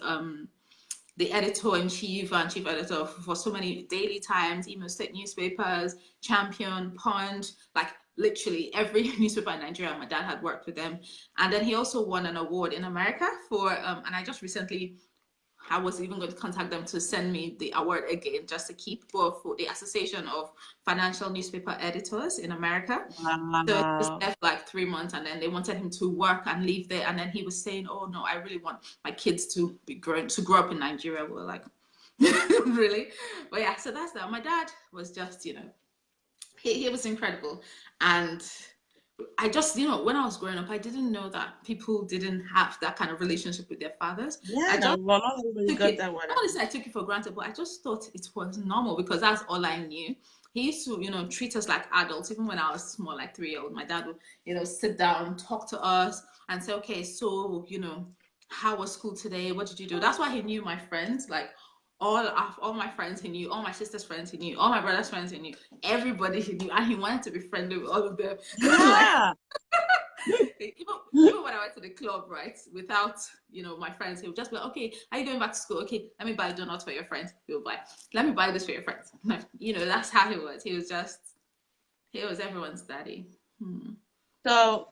the editor in chief and chief editor for so many Daily Times, Imo State newspapers, Champion, Punch, like literally every newspaper in Nigeria. My dad had worked with them, and then he also won an award in America for. And I just recently, I was even going to contact them to send me the award again, just to keep for the Association of Financial Newspaper Editors in America. So he was Wow. there for like 3 months, and then they wanted him to work and live there. And then he was saying, "Oh no, I really want my kids to grow up in Nigeria." We were like, "Really?" But yeah, so that's that. My dad was just, he was incredible, and I just, when I was growing up, I didn't know that people didn't have that kind of relationship with their fathers. I Yeah. just Well, not everybody took got it. that one. I want to say I took it for granted, but I just thought it was normal because that's all I knew. He used to, treat us like adults. Even when I was small, like 3 year old, my dad would, sit down, talk to us, and say, "Okay, so, how was school today? What did you do?" That's why he knew my friends, like all my friends he knew, all my sister's friends he knew, all my brother's friends he knew, everybody he knew, and he wanted to be friendly with all of them. Like Yeah. even when I went to the club, right, without my friends, he would just be like, "Okay, are you going back to school? Okay, let me buy donuts for your friends." He'll buy. "Let me buy this for your friends." That's how he was. He was just He was everyone's daddy. So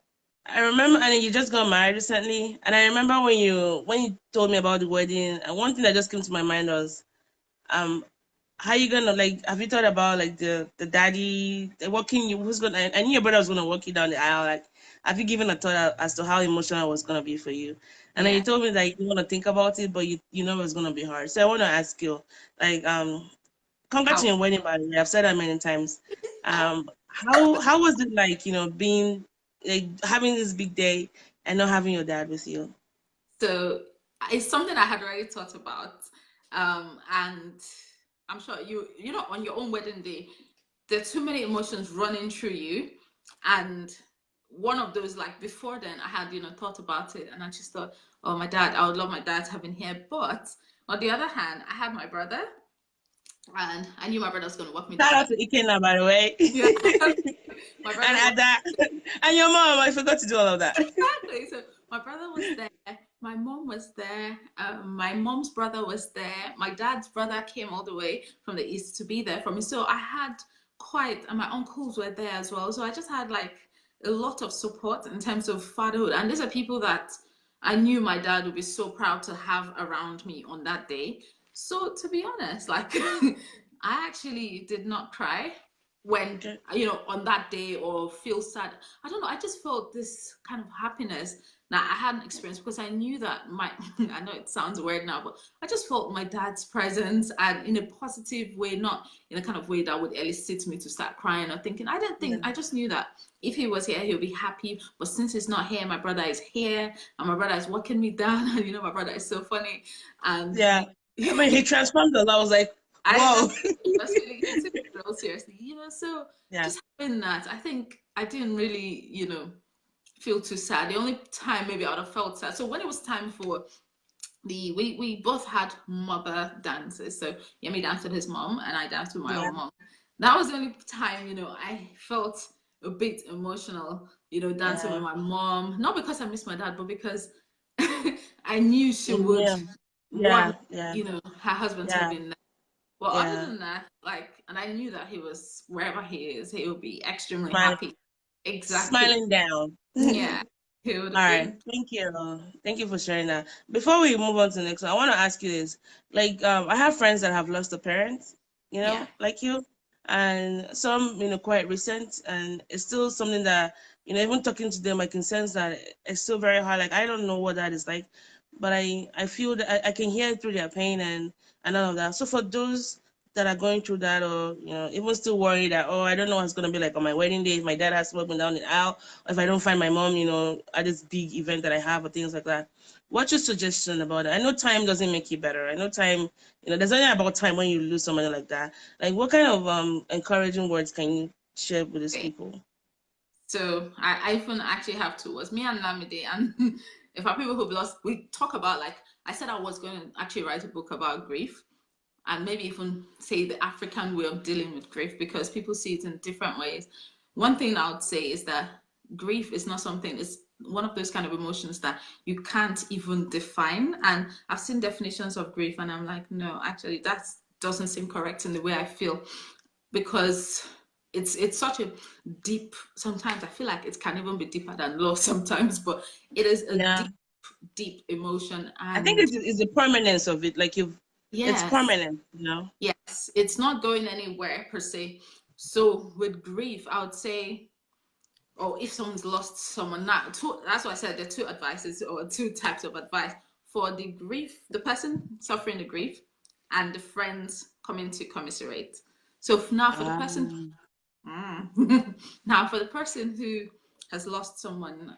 I remember, and you just got married recently, and I remember when you told me about the wedding, and one thing that just came to my mind was, um, how you gonna like? Have you thought about like the daddy the walking you who's gonna? I knew your brother was gonna walk you down the aisle. Like, have you given a thought as to how emotional it was gonna be for you? And then you Yeah. told me that you didn't want to think about it, but you know it was gonna be hard. So I want to ask you, like, congrats on How? your wedding, by the way. I've said that many times. How was it like, being like having this big day and not having your dad with you? So it's something I had already thought about. And I'm sure you know, on your own wedding day, there are too many emotions running through you. And one of those, like before then, I had, thought about it and I just thought, oh, my dad, I would love my dad to have been here. But on the other hand, I had my brother and I knew my brother was going to walk me Shout down. out to Ikenna, by the way. Yeah. My And brother was Ada. And your mom. I forgot to do all of that. exactly. So my brother was there, my mom was there, my mom's brother was there, my dad's brother came all the way from the east to be there for me. So I had and my uncles were there as well. So I just had like a lot of support in terms of fatherhood. And these are people that I knew my dad would be so proud to have around me on that day. So to be honest, like I actually did not cry when Okay. on that day or feel sad. I don't know, I just felt this kind of happiness that I hadn't experienced because I knew that my I know it sounds weird now, but I just felt my dad's presence and in a positive way, not in a kind of way that would elicit me to start crying or thinking. I didn't Yeah. think, I just knew that if he was here he'll be happy, but since he's not here, my brother is here and my brother is walking me down and my brother is so funny and Yeah. I mean, he transformed a lot. I was like, I whoa. that's really he took it real seriously, so Yeah. just having that, I think I didn't really, feel too sad. The only time maybe I would have felt sad. So when it was time for we both had mother dances. So Yemi danced with his mom and I danced with my Yeah. own mom. That was the only time, I felt a bit emotional, dancing with Yeah. my mom. Not because I miss my dad, but because I knew she would Yeah. want, Yeah. Yeah. her husband to have Yeah. been there. Well, other Yeah. than that, like, and I knew that he was wherever he is, he will be extremely Smiling, happy. Exactly. smiling down. Yeah, he would All have right. been. Thank you. Thank you for sharing that. Before we move on to the next one, I want to ask you this. Like, I have friends that have lost a parent, Yeah. like you, and some, quite recent, and it's still something that, even talking to them, I can sense that it's still very hard. Like, I don't know what that is like, but I feel that I can hear it through their pain and all of that. So for those that are going through that, or even still worried that, oh, I don't know what's gonna be like on my wedding day if my dad has to walk me down the aisle, or if I don't find my mom, at this big event that I have, or things like that. What's your suggestion about it? I know time doesn't make you better. I know time, there's nothing about time when you lose somebody like that. Like, what kind of encouraging words can you share with these Okay. people? So I even actually have two words, me and Lamide. And if our people who've lost, we talk about, like I said, I was going to actually write a book about grief and maybe even say the African way of dealing with grief because people see it in different ways. One thing I would say is that grief is not something, it's one of those kind of emotions that you can't even define. And I've seen definitions of grief and I'm like, no, actually, that doesn't seem correct in the way I feel because it's such a deep, sometimes I feel like it can even be deeper than love sometimes, but it is a Yeah, deep emotion. I think And it's the permanence of it. Like, it's yes, permanent. yes, it's not going anywhere per se. So with grief, I would say, or if someone's lost someone, that's why I said there are two advices or two types of advice for the grief, the person suffering the grief, and the friends coming to commiserate. So now for the person, Um, now for the person who has lost someone,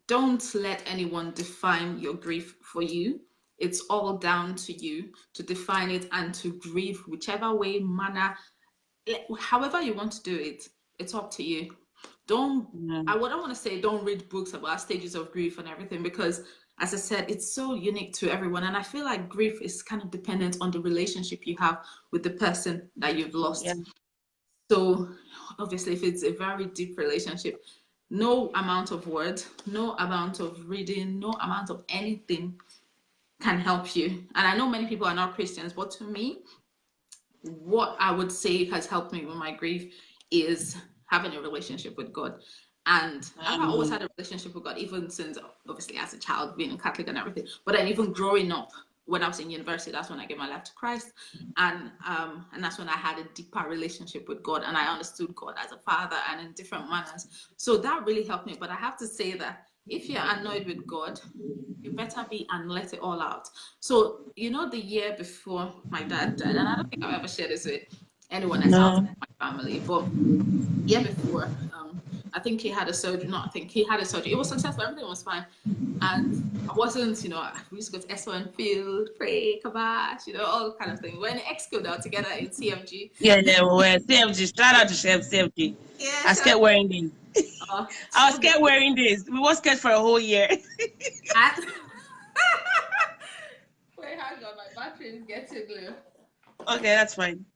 don't let anyone define your grief for you. It's all down to you to define it and to grieve whichever way, manner, however you want to do it. It's up to you. Don't, yeah, I wouldn't want to say don't read books about stages of grief and everything because, as I said, it's so unique to everyone. And I feel like grief is kind of dependent on the relationship you have with the person that you've yeah, lost. So obviously, if it's a very deep relationship, no amount of words, no amount of reading, no amount of anything can help you. And I know many people are not Christians, but to me, what I would say has helped me with my grief is having a relationship with God. And I've always had a relationship with God, even since obviously as a child, being a Catholic and everything. But then even growing up, when I was in university, that's when I gave my life to Christ, and that's when I had a deeper relationship with God, and I understood God as a father and in different manners. So that really helped me. But I have to say that if you're annoyed with God, you better be and let it all out. So the year before my dad died, and I don't think I've ever shared this with anyone else outside No. my family, but year before, I think he had a surgery. No, I think he had a surgery. It was successful. Everything was fine. And I wasn't, we used to go to S1 field, pray, kabash, all kind of thing. We're in Exco now together in CMG. Yeah, we're CFG. Shout out to Chef CFG. Yeah, I scared wearing this. I was so scared wearing this. We were scared for a whole year. Wait, hang on, my battery is getting low. Okay, that's fine.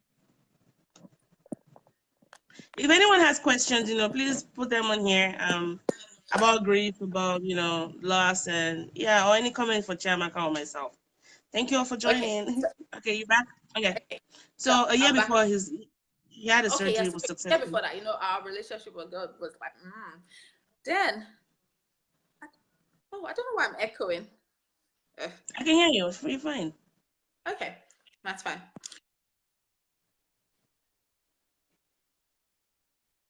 If anyone has questions, please put them on here. About grief, about loss, and or any comment for Chiamaka or myself. Thank you all for joining. Okay, Okay, you back? Okay. so So a year I'm back. before he had a surgery, Yes. it was Yeah, successful. before that, our relationship with God was like, Then, I don't know why I'm echoing. I can hear you. It's pretty fine. Okay, that's fine.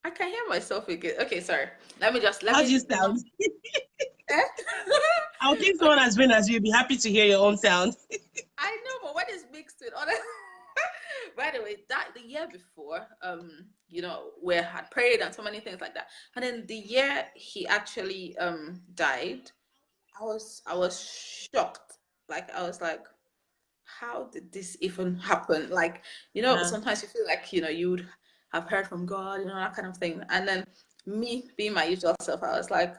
I can hear myself again. Okay, sorry. Let me How do you sound? I would think someone as vain as you'd be happy to hear your own sound. I know, but when it's mixed with other. By the way, the year before, we had prayed and so many things like that, and then the year he actually died, I was shocked. Like I was like, how did this even happen? Like, sometimes you feel like you would have heard from God, that kind of thing, and then me being my usual self, I was like,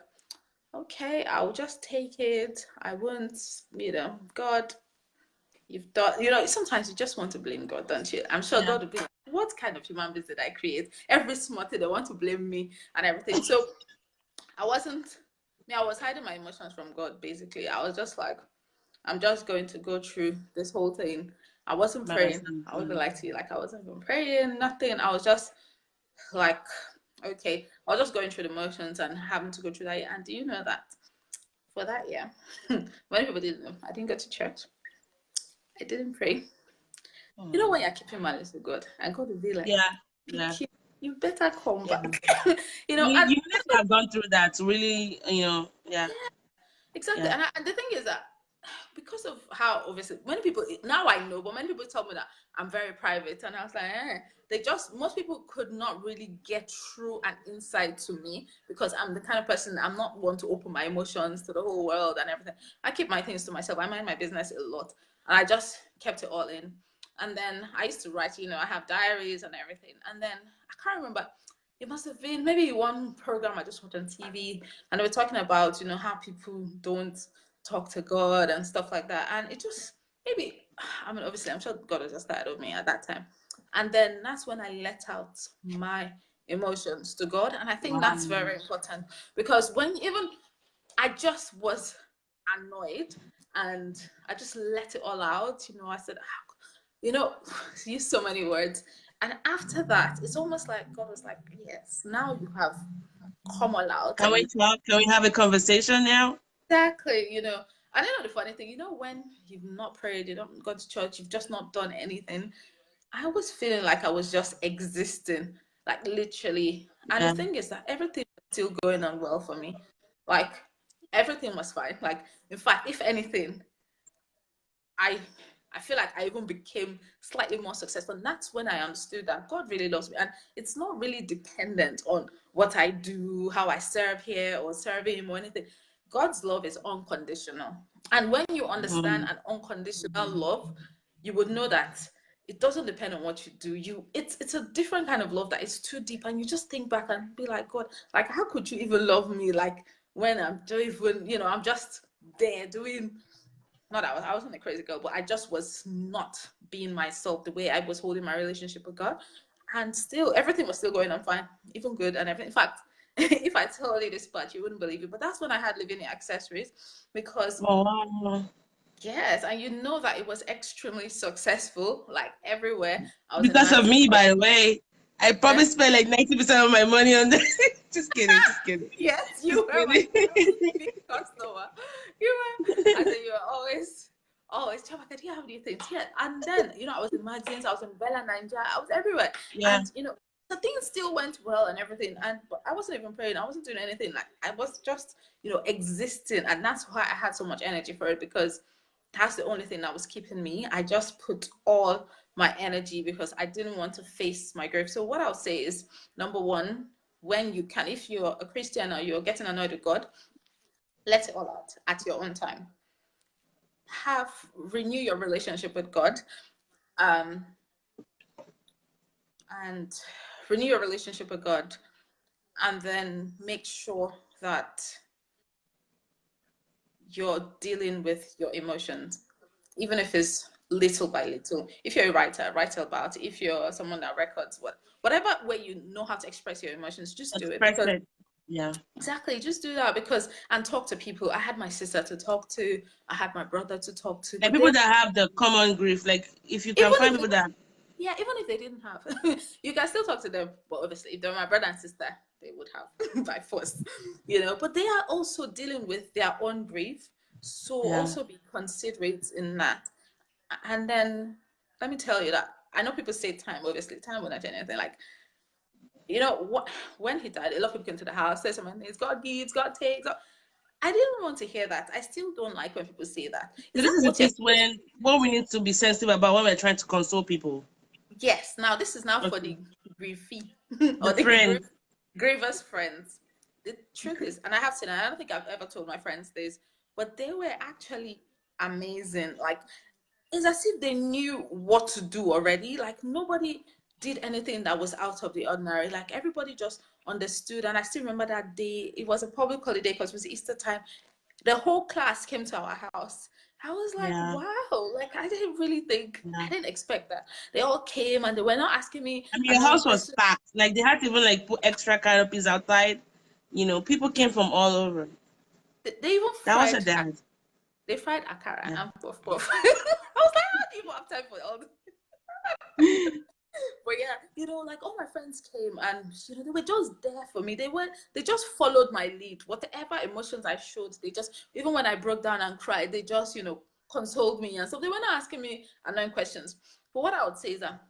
okay, I'll just take it. I won't, God, you've done, sometimes you just want to blame God, don't you? I'm sure God will be like, what kind of human being did I create? Every small thing, they want to blame me and everything. So I was hiding my emotions from God, basically. I was just like, I'm just going to go through this whole thing. I wasn't praying. I wasn't like to you, like I wasn't even praying, nothing. I was just like, okay, I was just going through the motions and having to go through that. And do you know that for that year, many people didn't know, I didn't go to church. I didn't pray. When you're keeping malice with God, and God will be like, you better come back. You never have gone through that, really, Exactly. And the thing is that because of how obviously many people now I know, but many people tell me that I'm very private, and I was like, most people could not really get through an insight to me because I'm the kind of person, I'm not one to open my emotions to the whole world and everything. I keep my things to myself. I mind my business a lot, and I just kept it all in. And then I used to write, I have diaries and everything. And then I can't remember. It must have been maybe one program I just watched on TV, and they were talking about, how people don't talk to God and stuff like that. And it just maybe, obviously, I'm sure God was just tired of me at that time. And then that's when I let out my emotions to God. And I think that's very important because when even I just was annoyed and I just let it all out, I said, use so many words. And after that, it's almost like God was like, yes, now you have come all out. Can we talk? Can we have a conversation now? Exactly, And the funny thing, when you've not prayed, you don't go to church, you've just not done anything, I was feeling like I was just existing, like literally. And the thing is that everything was still going on well for me. Like everything was fine. Like, in fact, if anything, I feel like I even became slightly more successful. And that's when I understood that God really loves me. And it's not really dependent on what I do, how I serve here or serve Him or anything. God's love is unconditional. And when you understand an unconditional love, you would know that it doesn't depend on what you do. It's a different kind of love that is too deep. And you just think back and be like, God, like, how could you even love me? Like, when I'm doing, I'm just there doing. Not I wasn't a crazy girl, but I just was not being myself the way I was holding my relationship with God. And still, everything was still going on fine, even good and everything. In fact, if I told you this part, you wouldn't believe it. But that's when I had living accessories because Yes, and you know that it was extremely successful, like everywhere. I was in Because of magazines. me, by the way. I Eh? probably spent like 90% of my money on this. Just kidding, just kidding. Yes, you Just were my kidding. unique customer. You were, I said you were always, Chiamaka, do you have anything? Yeah. And then, I was in magazines, I was in Bella Nigeria, I was everywhere. Yeah, And, the things still went well and everything. But I wasn't even praying, I wasn't doing anything. Like, I was just, existing. And that's why I had so much energy for it, because that's the only thing that was keeping me. I just put all my energy because I didn't want to face my grief. So what I'll say is, number one, when you can, if you're a Christian or you're getting annoyed with God, let it all out at your own time. Renew your relationship with God, um, and renew your relationship with God, and then make sure that you're dealing with your emotions, even if it's little by little. If you're a writer, write about. If you're someone that records, whatever way you know how to express your emotions, just do it, express because it. Yeah. exactly, just do that, because and talk to people. I had my sister to talk to, I had my brother to talk to, Like but they, people that have the common grief, like if you can even find if people that, yeah, even if they didn't have, you can still talk to them. But obviously, if they're my brother and sister, they would have by force, But they are also dealing with their own grief, so yeah, also be considerate in that. And then let me tell you that I know people say time. Obviously, time will not change anything. Like, what, when he died, a lot of people came to the house, say something. It's God gives, God takes. I didn't want to hear that. I still don't like when people say that. so Is this that is the what you're piece supposed? when what we need to be sensitive about when we're trying to console people. Yes. Now this is now for Okay. the griefy The or the friend. grievous friends. The truth is, and I have seen, and I don't think I've ever told my friends this, but they were actually amazing. Like, it's as if they knew what to do already. Like, nobody did anything that was out of the ordinary. Like, everybody just understood. And I still remember that day. It was a public holiday because it was Easter time. The whole class came to our house. I was like, Yeah, wow, like I didn't really think, yeah. I didn't expect that. They all came and they were not asking me I mean, your annoying house was questions. packed. Like they had to even like put extra canopies outside. People came from all over. They even That was your fried, dad. they fried akara Yeah. and puff puff. I was like, how do you even have time for all this? But yeah, like all my friends came and they were just there for me. They just followed my lead. Whatever emotions I showed, they just, even when I broke down and cried, they just, consoled me and so they were not asking me annoying questions. But what I would say is that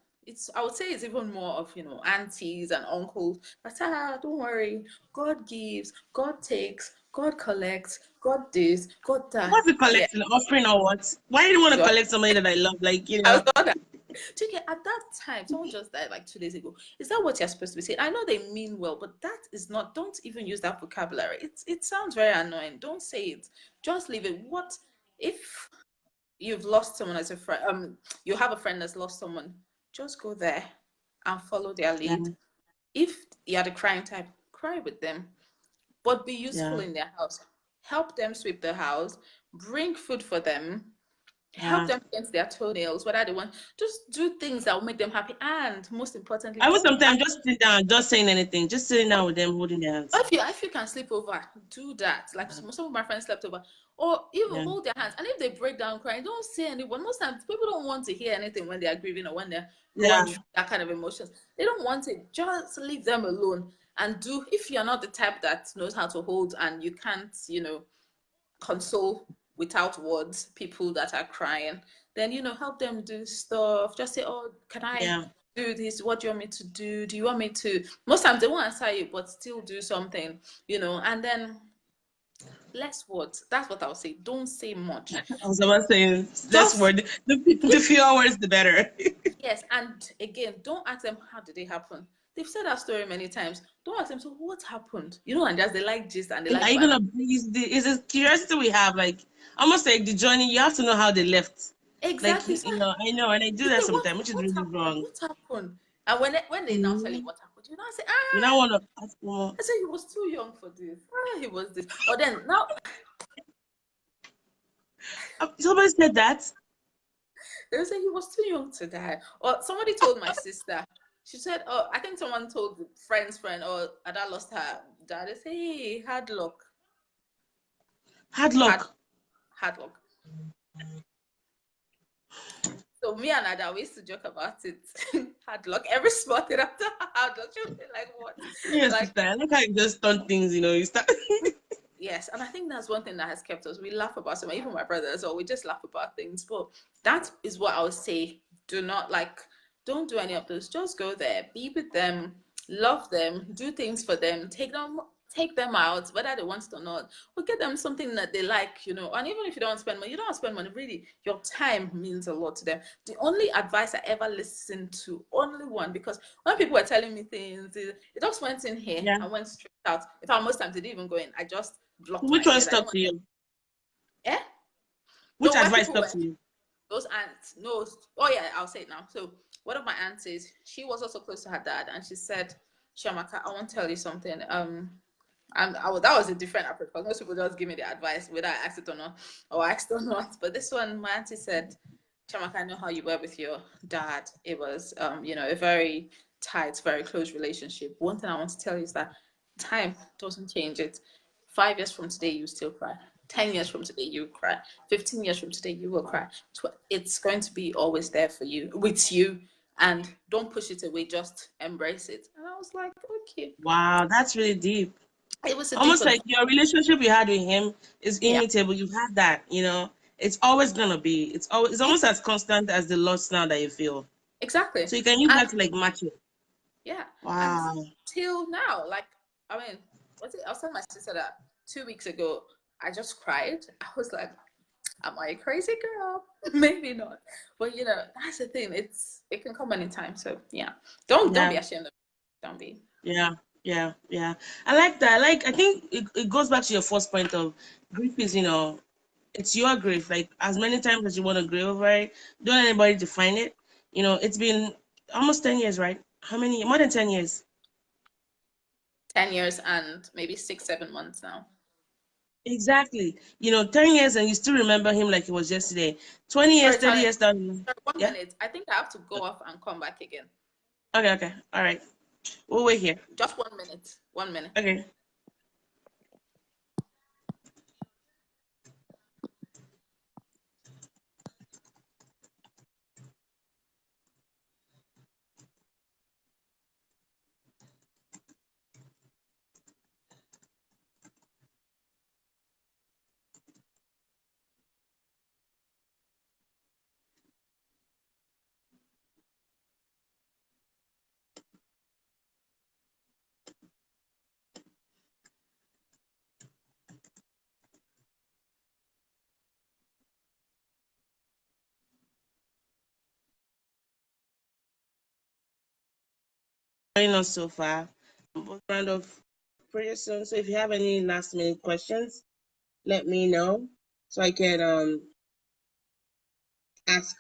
I would say it's even more of, aunties and uncles. But don't worry, God gives, God takes, God collects, God this, God that. What's the Yeah. collecting offering or what? Why did you want to collect somebody that I love? Like, I was not. Chike, at that time, someone just died like 2 days ago. Is that what you're supposed to be saying? I know they mean well, but that is not. Don't even use that vocabulary. It sounds very annoying. Don't say it. Just leave it. What if you've lost someone as a friend? You have a friend that's lost someone. Just go there and follow their yeah, lead. If you're the crying type, cry with them, but be useful yeah, in their house. Help them sweep the house. Bring food for them, help yeah. them paint their toenails, whether they want, just do things that will make them happy. And most importantly, I would don't sometimes just sit down, just saying anything, just sitting down with them, holding their hands. if you can sleep over, do that. Like some of my friends slept over. Or even Yeah, hold their hands. And if they break down crying, don't say anyone. Most times people don't want to hear anything when they are grieving or when they're going yeah, through that kind of emotions. They don't want it. Just leave them alone and do. If you're not the type that knows how to hold and you can't, console without words people that are crying, then help them do stuff. Just say, oh, can I yeah, do this? What do you want me to do you want me to? Most times they won't answer you, but still do something. And then less words. That's what I'll say. Don't say much. I was about saying less Just word. The fewer words, the better. yes. And again, don't ask them how did it happen. They've said that story many times. Don't ask them, so what happened? And just they like gist and they Are like you banter. gonna is this curiosity we have, like almost like the journey, you have to know how they left. Like Exactly. So I know, and I do you that say, sometimes, which is what really happened? wrong. What happened? And when they now tell you Mm-hmm. what happened, you now say, You don't want to ask more. I said he was too young for this. He was this. Or then now Somebody said that. they say he was too young to die. Or somebody told my sister. She said, oh, I think someone told the friend's friend, or Ada lost her dad. They say, hey, hard luck. Hard Hard luck. hard luck. So me and Ada, we used to joke about it. Hard luck. Every small thing after hard luck, she'll be like, what? Yes, Like, sister. Look how you just turn things, you start. yes. And I think that's one thing that has kept us. We laugh about some, even my brother as well. We just laugh about things. But that is what I would say. Don't do any of those. Just go there, be with them, love them, do things for them, take them out, whether they want it or not, or get them something that they like. And even if you don't spend money, you don't spend money, really, your time means a lot to them. The only advice I ever listened to, only one, because when people were telling me things, it just went in here Yeah. and went straight out. In fact, most times it didn't even go in. I just blocked my Which one ears. I didn't stuck want to you? to, eh? Which No, when advice people stuck were to you? those aunts, no, oh yeah, I'll say it now. So one of my aunts is, she was also close to her dad, and she said, Chiamaka, I want to tell you something. That was a different approach, because most people just give me the advice whether I asked it or not, or asked or not. But this one, my auntie said, Chiamaka, I know how you were with your dad. It was, a very tight, very close relationship. One thing I want to tell you is that time doesn't change it. 5 years from today, you still cry. 10 years from today, you will cry. 15 years from today, you will cry. It's going to be always there for you, with you. And don't push it away, just embrace it. And I was like, okay. Wow, that's really deep. It was a deep Almost one. like your relationship you had with him is Yeah, immutable. You've had that. It's always gonna be. It's almost as constant as the loss now that you feel. exactly. So you can use And that to like match it. yeah, and Wow. till now, like, I mean, what's it? I was telling my sister that 2 weeks ago, I just cried. I was like, am I a crazy girl? Maybe not. But that's the thing. It can come anytime. So yeah. Don't be Yeah. ashamed of it. Don't be. Yeah. Yeah. Yeah. I like that. I think it goes back to your first point of grief is, it's your grief. Like as many times as you want to grieve over it, don't let anybody define it. It's been almost 10 years, right? How many? More than 10 years. 10 years and maybe 6, 7 months now. Exactly. 10 years and you still remember him like it was yesterday. 20 years, Sorry, 30 Tony. years down. Sorry, one Yeah. minute. I think I have to go off and come back again. Okay, okay. All right. We'll wait here. Just 1 minute. 1 minute. Okay. Joining us so far. We'll round off pretty soon. So if you have any last minute questions, let me know so I can ask.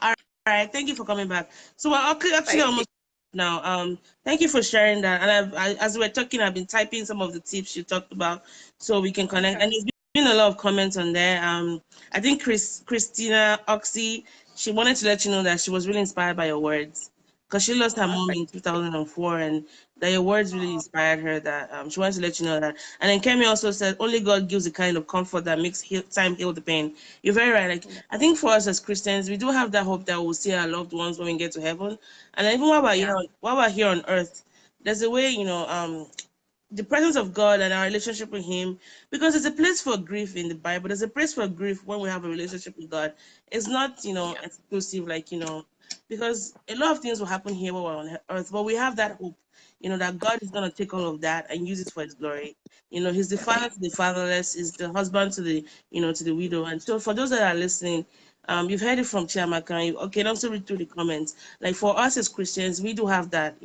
All right. Thank you for coming back. So we're actually Thank you. almost now. Thank you for sharing that. And as we're talking, I've been typing some of the tips you talked about so we can connect. Okay. And there's been a lot of comments on there. I think Christina Oxy, she wanted to let you know that she was really inspired by your words because she lost her Oh, mom thank in 2004, and that your words really inspired her. That she wanted to let you know that. And then Kemi also said, "Only God gives the kind of comfort that makes time heal the pain." You're very right. Like you. I think for us as Christians, we do have that hope that we'll see our loved ones when we get to heaven. And then even Yeah. while we're here on earth, there's a way the presence of God and our relationship with Him, because there's a place for grief in the Bible. There's a place for grief when we have a relationship with God. It's not Yeah. exclusive, because a lot of things will happen here while we're on earth, but we have that hope, that God is going to take all of that and use it for His glory. He's the father to the fatherless, is the husband to the widow. And so for those that are listening, you've heard it from Chiamaka. And okay, also read through the comments. Like for us as Christians, we do have that.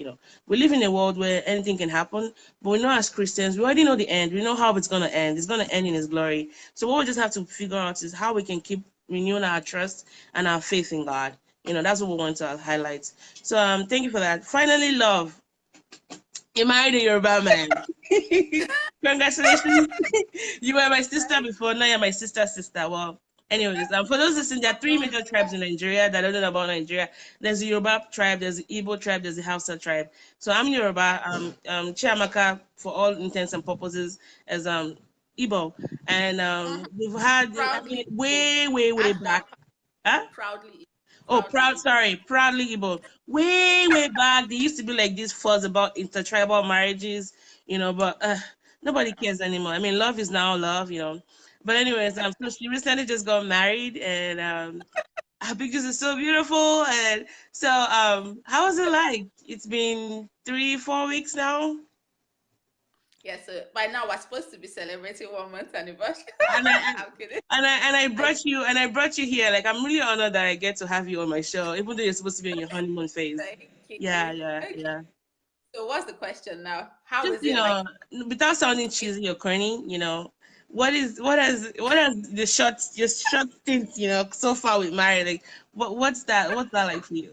We live in a world where anything can happen, but we know as Christians, we already know the end. We know how it's going to end. It's going to end in His glory. So what we just have to figure out is how we can keep renewing our trust and our faith in God. That's what we want to highlight. So thank you for that. Finally, love. You married a Yoruba man. Congratulations. You were my sister Thank before, now you're my sister's sister. Well, Anyways, for those listening, there are three major tribes in Nigeria that don't know about Nigeria. There's the Yoruba tribe, there's the Igbo tribe, there's the Hausa tribe. So I'm Yoruba. Chiamaka, for all intents and purposes, as Igbo, and we've had, I mean, Proudly Igbo. way back. Huh? Proudly, Oh, proudly proud, Igbo. sorry, proudly Igbo. Way back, there used to be like this fuss about intertribal marriages, but nobody cares anymore. I mean, love is now love. But anyways, so she recently just got married, and her pictures are so beautiful. And so, how was it like? It's been 3, 4 weeks now. Yeah, so by now we're supposed to be celebrating 1 month anniversary. And I, I'm kidding. and I I brought you here. Like, I'm really honored that I get to have you on my show, even though you're supposed to be on your honeymoon phase. thank Yeah, you. yeah, Okay. yeah. So what's the question now? How Just is it like? without sounding cheesy or corny, what has the short stint, so far with married, like, what's that like for you?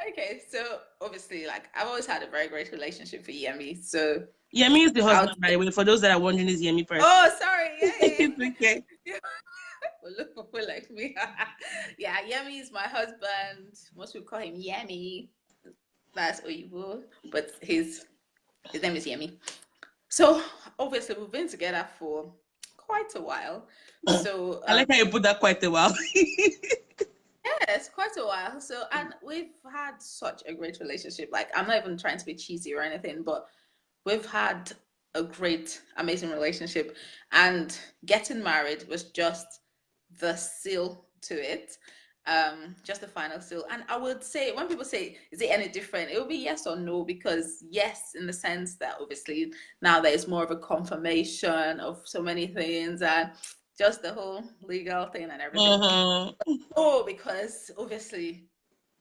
Okay, so obviously, like I've always had a very great relationship with Yemi. So Yemi is the I would husband, by say, the way, for those that are wondering, is Yemi person. oh, sorry, It's yeah. okay. Well, look for people like me. Yeah, Yemi is my husband. Most people call him Yemi. That's Oyibo, but his name is Yemi. So obviously, we've been together for quite a while. So I like how you put that quite a while. yes, quite a while. So, and we've had such a great relationship. Like, I'm not even trying to be cheesy or anything, but we've had a great, amazing relationship. And getting married was just the seal to it. Just the final seal. And I would say, when people say, is it any different? It will be yes or no, because yes, in the sense that obviously now there's more of a confirmation of so many things and just the whole legal thing and everything. Mm-hmm. Oh, because obviously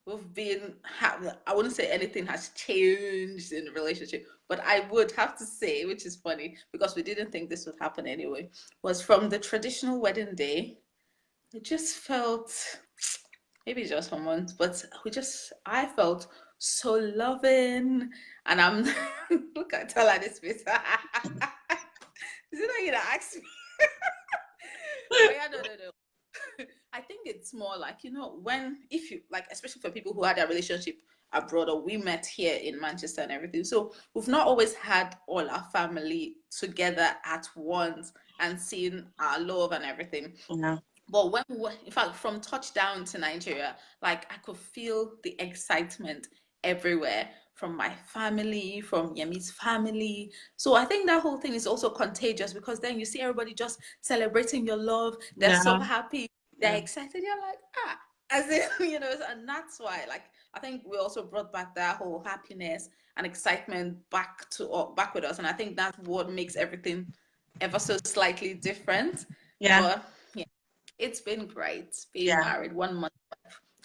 we've been, I wouldn't say anything has changed in the relationship, but I would have to say, which is funny because we didn't think this would happen anyway, was from the traditional wedding day, it just felt, maybe just for months, but I felt so loving. And I'm, look at tell her this face. Is it not you that asked me? But yeah, no. I think it's more like, if you like, especially for people who had a relationship abroad or we met here in Manchester and everything. So we've not always had all our family together at once and seeing our love and everything. Yeah. But when we were, in fact, from touchdown to Nigeria, like I could feel the excitement everywhere from my family, from Yemi's family. So I think that whole thing is also contagious because then you see everybody just celebrating your love. They're so Yeah. happy, they're Yeah. excited. You're like, as in, and that's why, like, I think we also brought back that whole happiness and excitement back with us. And I think that's what makes everything ever so slightly different. Yeah. But yeah, it's been great being Yeah. married 1 month.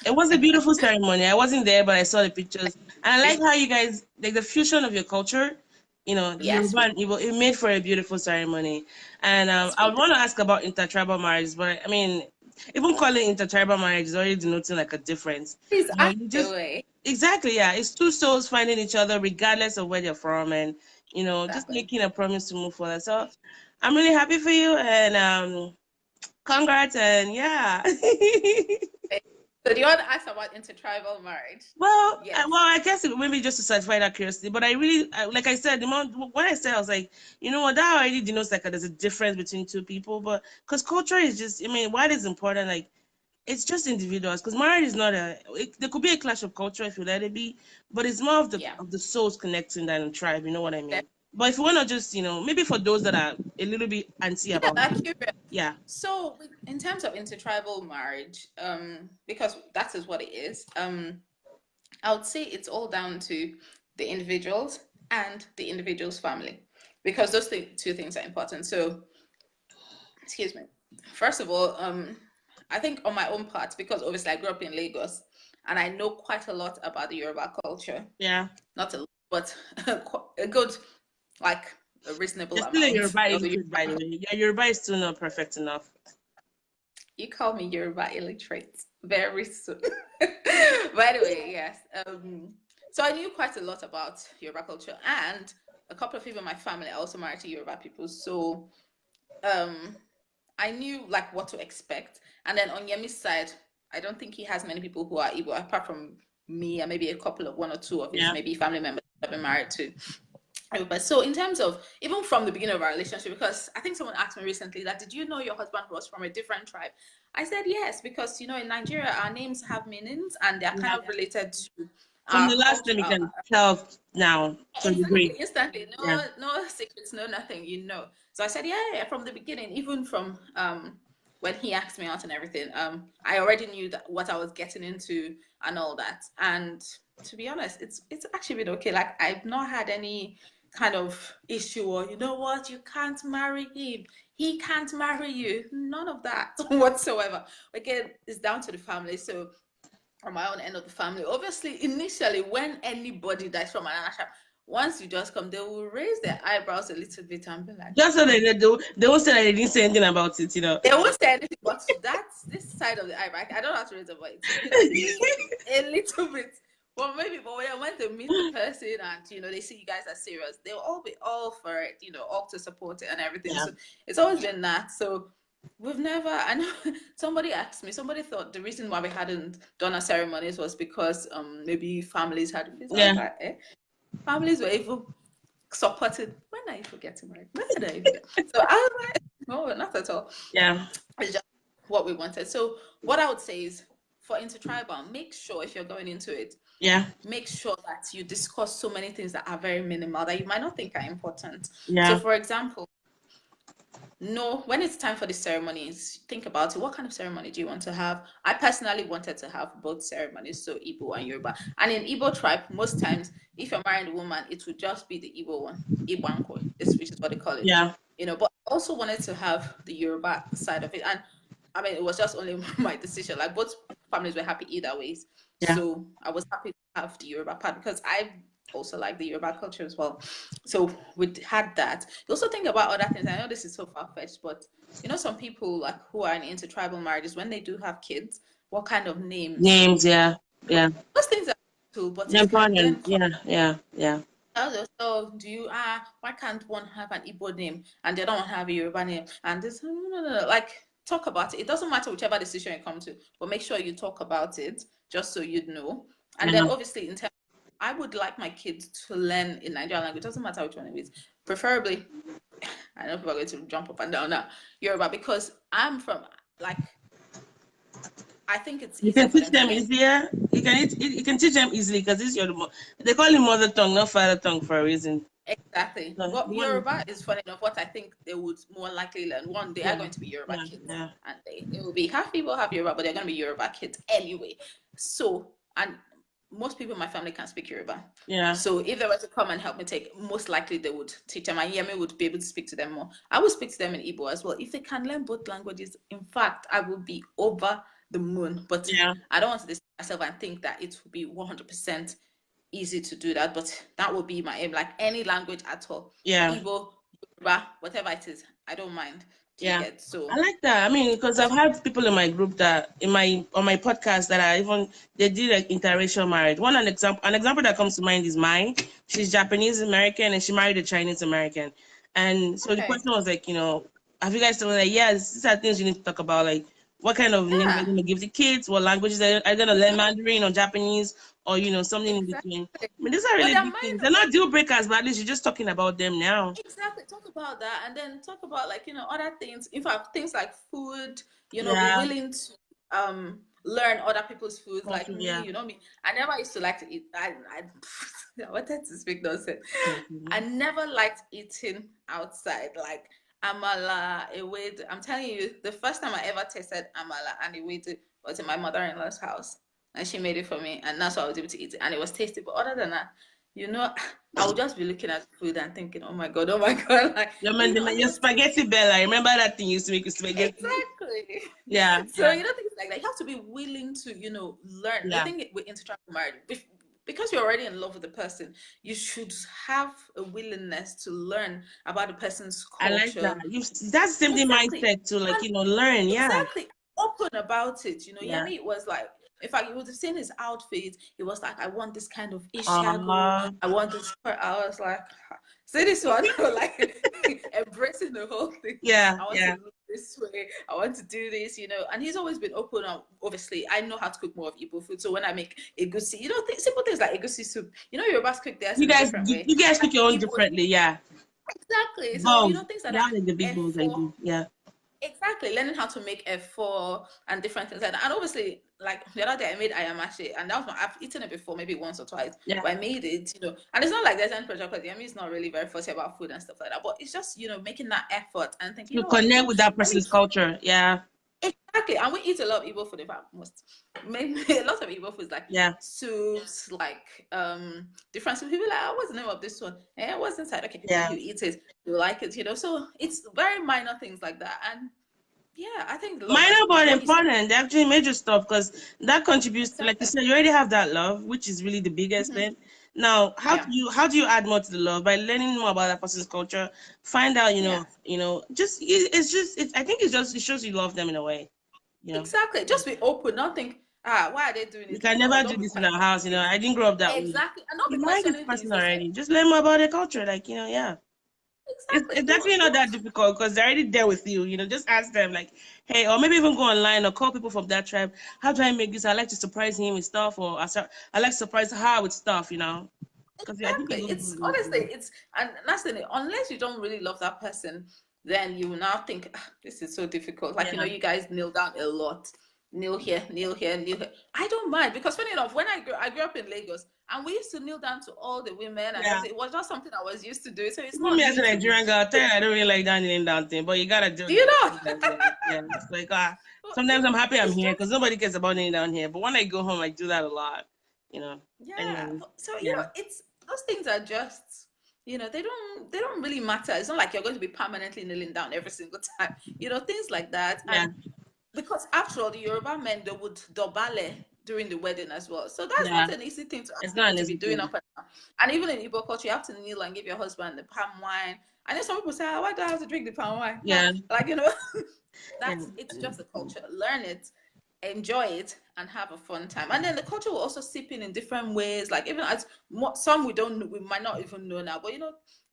It was a beautiful ceremony. I wasn't there, but I saw the pictures. And I like how you guys, like the fusion of your culture, the Yes, Yoruba and Igbo, it made for a beautiful ceremony. And yes, I we would did. want to ask about intertribal marriage, but I mean, even calling intertribal marriage is already denoting like a difference. Please You just, anyway. exactly, yeah. It's two souls finding each other regardless of where they're from, and, just Exactly. making a promise to move forward. So I'm really happy for you, and congrats, and yeah. So do you want to ask about intertribal marriage? Well, Yes, I guess it maybe just to satisfy that curiosity. But I really, like I said, the moment when I said, I was like, you know what, that already denotes like there's a difference between two people. But because culture is just, I mean, why it's important, like it's just individuals. Because marriage is not there could be a clash of culture if you let it be, but it's more of the yeah. souls connecting than a tribe. You know what I That- mean? But if you want to just, maybe for those that are a little bit antsy Yeah, about I'm it, curious. yeah, So in terms of intertribal marriage, because that is what it is, I would say it's all down to the individuals and the individual's family, because those two things are important. So, excuse me. First of all, I think on my own part, because obviously I grew up in Lagos and I know quite a lot about the Yoruba culture. yeah. Not a lot, but a good, like a reasonable You're still a amount Yoruba of the illiterate, by the Yoruba. way. Yeah, Yoruba is still not perfect enough. You call me Yoruba illiterate very soon. By the way, yes. So I knew quite a lot about Yoruba culture, and a couple of people in my family are also married to Yoruba people. So um, I knew like what to expect. And then on Yemi's side, I don't think he has many people who are Igbo apart from me and maybe a couple of one or two of his maybe family members that have been married to. But so in terms of even from the beginning of our relationship, because I think someone asked me recently that, did you know your husband was from a different tribe? I said yes, because you know in Nigeria our names have meanings and they're kind of related to From our the last culture. name, you can tell now to a degree. Exactly, instantly. Yeah. No secrets, no nothing, you know. So I said, yeah, from the beginning, even from when he asked me out and everything, I already knew that what I was getting into and all that. And to be honest, it's actually been okay. Like I've not had any kind of issue or you know what, you can't marry him. He can't marry you. None of that whatsoever. Again, it's down to the family. So on my own end of the family. Obviously, initially, when anybody dies from an tribe, once you just come, they will raise their eyebrows a little bit and be like, Just so they won't say that they didn't say anything about it, you know. they won't say anything, but that's this side of the eyebrow. I don't have to raise a voice. You know, a little bit. But maybe, but when they meet the person and you know they see you guys are serious, they'll all be all for it, you know, all to support it and everything. Yeah. So it's always been that. So we've never. I know somebody asked me. Somebody thought the reason why we hadn't done our ceremonies was because maybe families had. So I was like, eh? Families were even supported. When are you forgetting, right? When did I even get? So I was like, no, not at all. Yeah. It's just what we wanted. So what I would say is for intertribal, make sure if you're going into it, Yeah. make sure that you discuss so many things that are very minimal that you might not think are important. Yeah. So for example, no, when it's time for the ceremonies, think about it. What kind of ceremony do you want to have? I personally wanted to have both ceremonies, so Igbo and Yoruba. And in Igbo tribe, most times, if you're marrying a woman, it would just be the Igbo one, Igbo, which is what they call it. Yeah. You know, but I also wanted to have the Yoruba side of it. And I mean, it was just only my decision. Like both families were happy either ways. Yeah. So I was happy to have the Yoruba part because I also like the Yoruba culture as well. So we had that. You also think about other things. I know this is so far-fetched, but you know, some people like who are in intertribal marriages, when they do have kids, what kind of names? Names, yeah. Yeah. Those things are cool, but Yeah, it can then yeah. so do you why can't one have an Igbo name and the other one have a Yoruba name? And this no. Like talk about it. It doesn't matter whichever decision you come to, but make sure you talk about it just so you know. And then obviously in terms I would like my kids to learn in Nigerian language. It doesn't matter which one it is. Preferably, I know people are going to jump up and down now, Yoruba, because I'm from, like, I think it's You easier can for teach them them to easier. You can teach them easily because this your they call it mother tongue, not father tongue for a reason. exactly. So, But Yoruba is funny enough. What I think they would more likely learn. One, they are going to be Yoruba kids, and they will be half people, half Yoruba, but they're going to be Yoruba kids anyway. So, and most people in my family can speak Yoruba. Yeah. So if they were to come and help me take, most likely they would teach them. And Yemi would be able to speak to them more. I would speak to them in Igbo as well. If they can learn both languages, in fact, I will be over the moon. But I don't want to deceive myself and think that it will be 100% easy to do that. But that would be my aim. Like any language at all. Yeah. Igbo, Yoruba, whatever it is, I don't mind. So I like that. I mean, because I've had people in my group that on my podcast that are even they did like interracial marriage. An example that comes to mind is mine. She's Japanese American and she married a Chinese American. And so the question was like, have you guys told her like, these are things you need to talk about, like what kind of name are going to give the kids, what languages are going to learn, Mandarin or Japanese or something in between. I mean, these are really big things. They're not deal breakers, but at least you're just talking about them now. Exactly. Talk about that and then talk about like, other things. In fact, things like food, be Yeah. willing to learn other people's foods. Like me, Yeah. you know me. I never used to like to eat. I wanted to speak nonsense. I never liked eating outside. Like amala, ewedu. I'm telling you, the first time I ever tasted amala and ewedu was in my mother-in-law's house. And she made it for me, and that's why I was able to eat it. And it was tasty. But other than that, I would just be looking at food and thinking, oh my God. Like, your spaghetti bella. Remember that thing you used to make with spaghetti? Exactly. Yeah. So, things like that. You have to be willing to, learn. Yeah. The thing with intertribal marriage, because you're already in love with the person, you should have a willingness to learn about the person's culture. I like that. That's the same mindset to learn. Yeah. Exactly. Open about it. Yemi was like, in fact, you would have seen his outfit. He was like, I want this kind of ishago. I want this. I was like, see this one, like embracing the whole thing. Yeah. I want to look this way. I want to do this, And he's always been open. Obviously, I know how to cook more of Igbo food. So when I make egusi, simple things like egusi soup. Yorubas cook theirs in a different way. You guys cook your own Igbo, differently, yeah. exactly. So Bowls. things like Yeah, that. like the big bowls I do. Yeah. Exactly, learning how to make F4 and different things like that. And obviously, like the other day, I made ayamashi, and I've eaten it before, maybe once or twice. Yeah. But I made it, and it's not like there's any pressure because Yemi is not really very fussy about food and stuff like that. But it's just making that effort and thinking, To connect with that let me person's culture. Yeah. Exactly, and we eat a lot of Igbo food. In fact, maybe a lot of Igbo foods like soups, like different soups. People are like, oh, what's the name of this one? What's inside? Okay, Yeah. you eat it, you like it, So it's very minor things like that, and yeah, I think minor but important. They actually major stuff because that contributes to, like you said, you already have that love, which is really the biggest thing. Now, how do you add more to the love? By learning more about that person's culture, find out, I think it shows you love them in a way. Exactly. Just be open. Don't think, why are they doing it? You can never do this in our house, I didn't grow up that way. Exactly. And not You be like this questioning person things. already. Just learn more about their culture, yeah. Exactly. It's actually not that difficult because they're already there with you. Just ask them like, hey, or maybe even go online or call people from that tribe. How do I make this? I like to surprise him with stuff, or I like to surprise her with stuff. Exactly. And that's the thing. Unless you don't really love that person, then you will now think, this is so difficult. Like you guys kneel down a lot. Kneel here, kneel here, kneel here. I don't mind because funny enough, when I grew up in Lagos, and we used to kneel down to all the women, and it was just something I was used to do. So it's not me as a Nigerian girl. I tell you, I don't really like that kneeling down thing, but you gotta do. Do you know? Yeah, it's like sometimes I'm happy I'm here because nobody cares about kneeling down here. But when I go home, I do that a lot. Yeah. Anyway, so it's those things are just. They don't really matter. It's not like you're going to be permanently kneeling down every single time. Things like that. Yeah. And because after all, the Yoruba men, they would dobale during the wedding as well. So that's not an easy thing to be doing up and down. And even in Igbo culture, you have to kneel and give your husband the palm wine. And then some people say, why do I have to drink the palm wine? Yeah. It's just the culture. Learn it, enjoy it, and have a fun time. And then the culture will also seep in different ways. Like even as some we might not even know now, but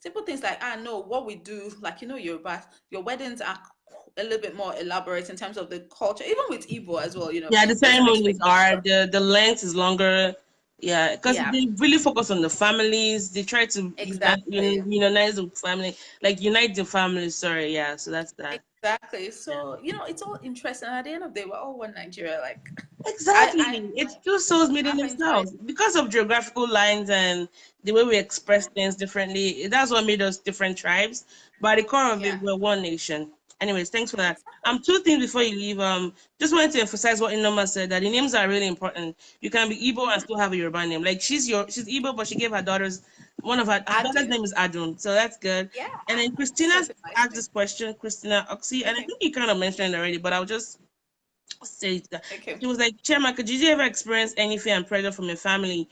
simple things like what we do, like Yoruba, your weddings are a little bit more elaborate in terms of the culture, even with Igbo as well. Yeah, the ceremonies are the length is longer. Yeah, because they really focus on the families. They try to unionize the family, like unite the families. Sorry, yeah. So that's that. Exactly. So it's all interesting. At the end of the day, we're all one Nigeria. Like exactly, it's two souls meeting themselves because of geographical lines and the way we express things differently. That's what made us different tribes. But at the core of it, we're one nation. Anyways, thanks for that. Two things before you leave. Just wanted to emphasize what Inoma said, that the names are really important. You can be Igbo and still have a Yoruba name. Like she's Igbo, but she gave her daughters one of her daughter's name is Adun, so that's good. Yeah. And then Christina asked this question, Christina Oxy, and I think you kind of mentioned it already, but I'll just say that. Okay. She was like, Chiamaka, did you ever experience any fear and pressure from your family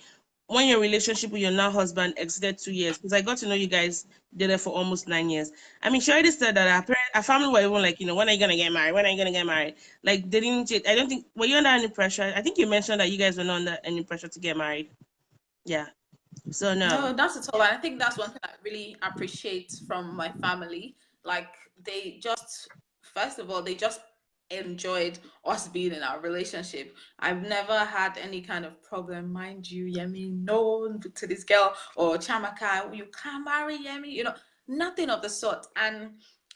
when your relationship with your now husband exited 2 years? Because I got to know you guys did it for almost 9 years. I mean, she already said that our family were even like, when are you going to get married? When are you going to get married? Like, they didn't, I don't think, were you under any pressure? I think you mentioned that you guys were not under any pressure to get married. Yeah. So, no, that's at all. And I think that's one thing I really appreciate from my family. Like, first of all, they just enjoyed us being in our relationship. I've never had any kind of problem, mind you, Yemi, no to this girl or Chiamaka, you can't marry Yemi, nothing of the sort. And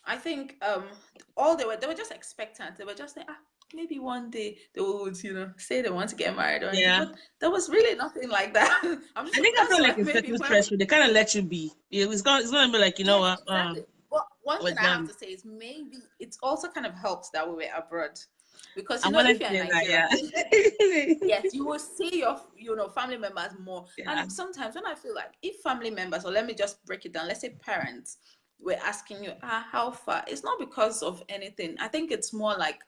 I think they were just expectant. They were just like, maybe one day they would, say they want to get married or anything. But there was really nothing like that. I think I feel like it's certain threshold. They kind of let you be. It's gonna be like, what? Exactly. Well, one thing I have to say is maybe it also kind of helps that we were abroad. Because if you're in Nigeria, yes, you will see your family members more. Yeah. And sometimes when I feel like if family members, or let me just break it down, let's say parents were asking you, how far? It's not because of anything. I think it's more like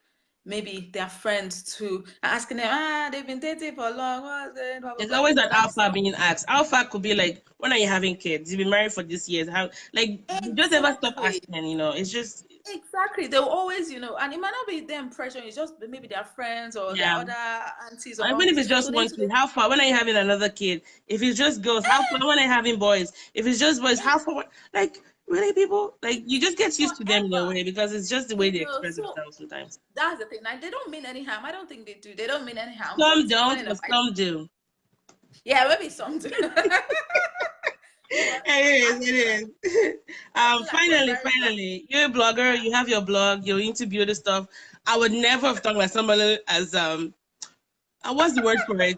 maybe their friends too are asking them, they've been dating for long. There's always an alpha being asked. Alpha could be like, when are you having kids? You've been married for this years. How, like, you just never stop asking, it's just. Exactly. They'll always, and it might not be them pressuring, it's just maybe their friends or their other aunties. Or even if it's just one kid, how far? When are you having another kid? If it's just girls, how far? When are you having boys? If it's just boys, how far? Like, Really, people? Like, you just get used to them in a Forever. way because it's just the way they No, express so themselves sometimes. that's the thing. Like, they don't mean any harm. I don't think they do. They don't mean any harm. Some But don't, funny enough, but some do. yeah, maybe some do. But I It feel like is. we're Finally, very lucky. finally, you're a blogger. Yeah. You have your blog. You're into beauty stuff. I would never have thought about somebody as what's the word for it?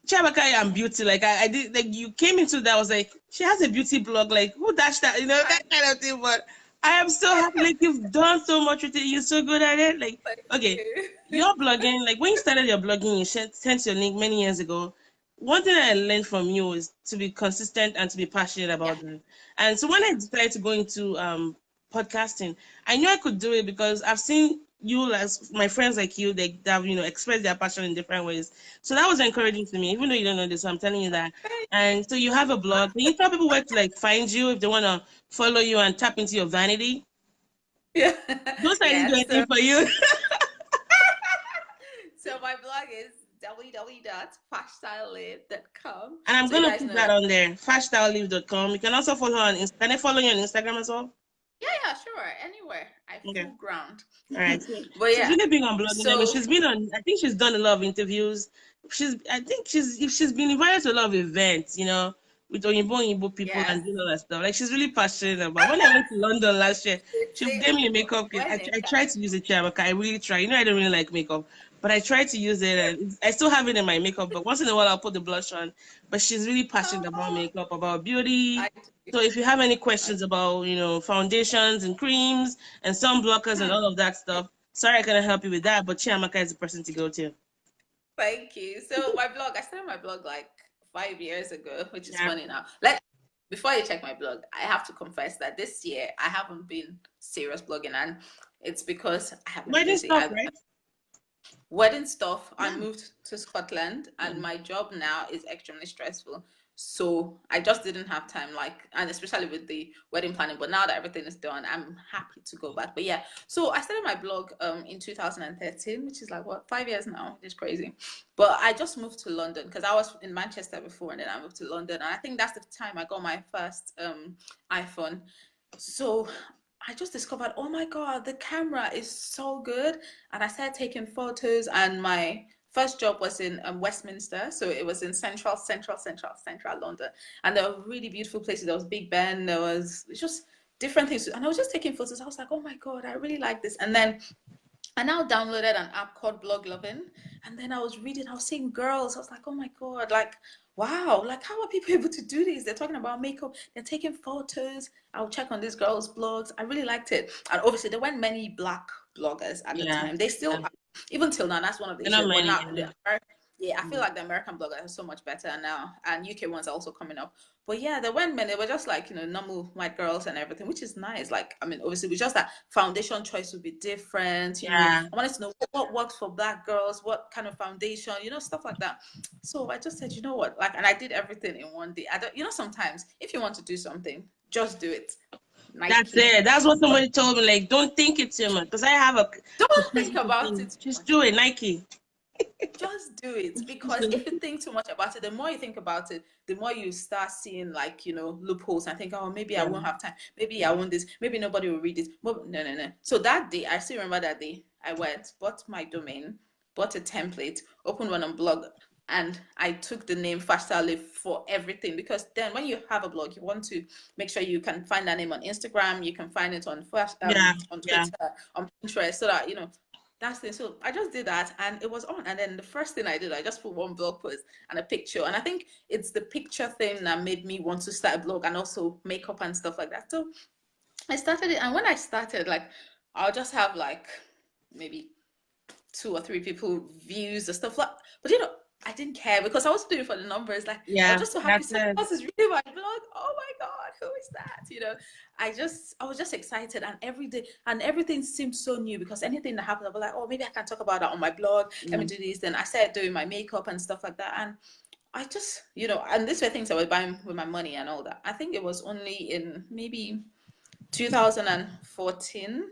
Chiamaka and beauty. Like I did. Like you came into that. I was like, she has a beauty blog. Like who dashed that? You know I, that kind of thing. But I am so happy. Like you've done so much with it. You're so good at it. Like thank okay, you. your blogging. Like when you started your blogging, you sent your link many years ago. One thing I learned from you is to be consistent and to be passionate Yeah. about them. And so when I decided to go into podcasting, I knew I could do it because I've seen you, as my friends like you, they have expressed their passion in different ways. So that was encouraging to me, even though you don't know this. So I'm telling you that. Thank And so you have a blog. Can you tell people where to like find you if they want to follow you and tap into your vanity? you. Don't say I didn't Yeah. do anything for you. So my blog is www.fashstylelive.com. And I'm So you gonna guys put know that that. on there, fashstylelive.com. You can also follow her on Can I follow you on Instagram as well? Yeah, sure. Anywhere. I Okay. full ground. All right. So But she's yeah. really big on blogging. I mean, So she's been on. I think she's done a lot of interviews. I think she's been invited to a lot of events. With Oyinbo people yes. and doing all that stuff. Like she's really passionate about. When I went to London last year, she gave me a makeup kit. When in I tried to use it, Chiamaka. I really try. I don't really like makeup, but I tried to use it, and I still have it in my makeup. But once in a while, I'll put the blush on. But she's really passionate about oh, makeup, about beauty. I do. So if you have any questions about, foundations and creams and sunblockers and all of that stuff, sorry I cannot help you with that, but Chiamaka is the person to go to. Thank you. So my blog, I started my blog like 5 years ago, which is Yeah. funny now. Like before you check my blog, I have to confess that this year I haven't been serious blogging, and it's because I have been Wedding busy. stuff, I right? wedding stuff. I Yeah. moved to Scotland, and Mm. my job now is extremely stressful. So I just didn't have time, and especially with the wedding planning. But now that everything is done, I'm happy to go back. But yeah, so I started my blog in 2013, which is like what, 5 years now. It's crazy. But I just moved to London because I was in Manchester before, and then I moved to London, and I think that's the time I got my first iPhone. So I just discovered, oh my God, the camera is so good. And I started taking photos, and my first job was in Westminster. So it was in central London. And there were really beautiful places. There was Big Ben, there was just different things. And I was just taking photos. I was like, oh my God, I really like this. And then I now downloaded an app called Blog Lovin', and then I was reading, I was seeing girls. I was like, oh my God, like, wow, like, how are people able to do this? They're talking about makeup, they're taking photos. I'll check on these girls' blogs. I really liked it. And obviously, there weren't many Black bloggers at the Yeah. time. They still, even till now, that's one of the They're not issues. But many. now, yeah, I feel Mm. like the American bloggers are so much better now, and UK ones are also coming up. But yeah, there weren't many. They were just like, normal white girls and everything, which is nice. Like, I mean, obviously, it's just that foundation choice would be different. Yeah. I wanted to know what works for Black girls, what kind of foundation, stuff like that. So I just said, you know what, like, and I did everything in one day. I don't, sometimes if you want to do something, just do it. That's Nike. it. That's what somebody told me. Like, don't think it too much. Because I have a Don't think capacity about thing. it too Just much. do it, Nike. Just do it, because if you think too much about it, the more you think about it, the more you start seeing, like, loopholes, and think, oh, maybe I Yeah. won't have time, maybe I won't this, maybe nobody will read this. But no, no, no. So that day, I still remember that day, I went, bought my domain, bought a template, opened one on blog, and I took the name Fashstyle Live for everything, because then when you have a blog, you want to make sure you can find that name on Instagram, you can find it on Yeah. on Yeah. Twitter, on Pinterest, so that that's the so I just did that, and it was on. And then the first thing I did, I just put one blog post and a picture. And I think it's the picture thing that made me want to start a blog, and also makeup and stuff like that. So I started it, and when I started, like, I'll just have like maybe 2 or 3 people views or stuff like. But I didn't care, because I was doing it for the numbers. Like, I was Yeah. just so happy That's someone it. else is reading my blog. Oh my God, who is that? I was just excited, and every day, and everything seemed so new, because anything that happened, I was like, oh, maybe I can talk about that on my blog. Let me Mm. do this. Then I started doing my makeup and stuff like that, and I just, and these were things I was buying with my money and all that. I think it was only in maybe 2014,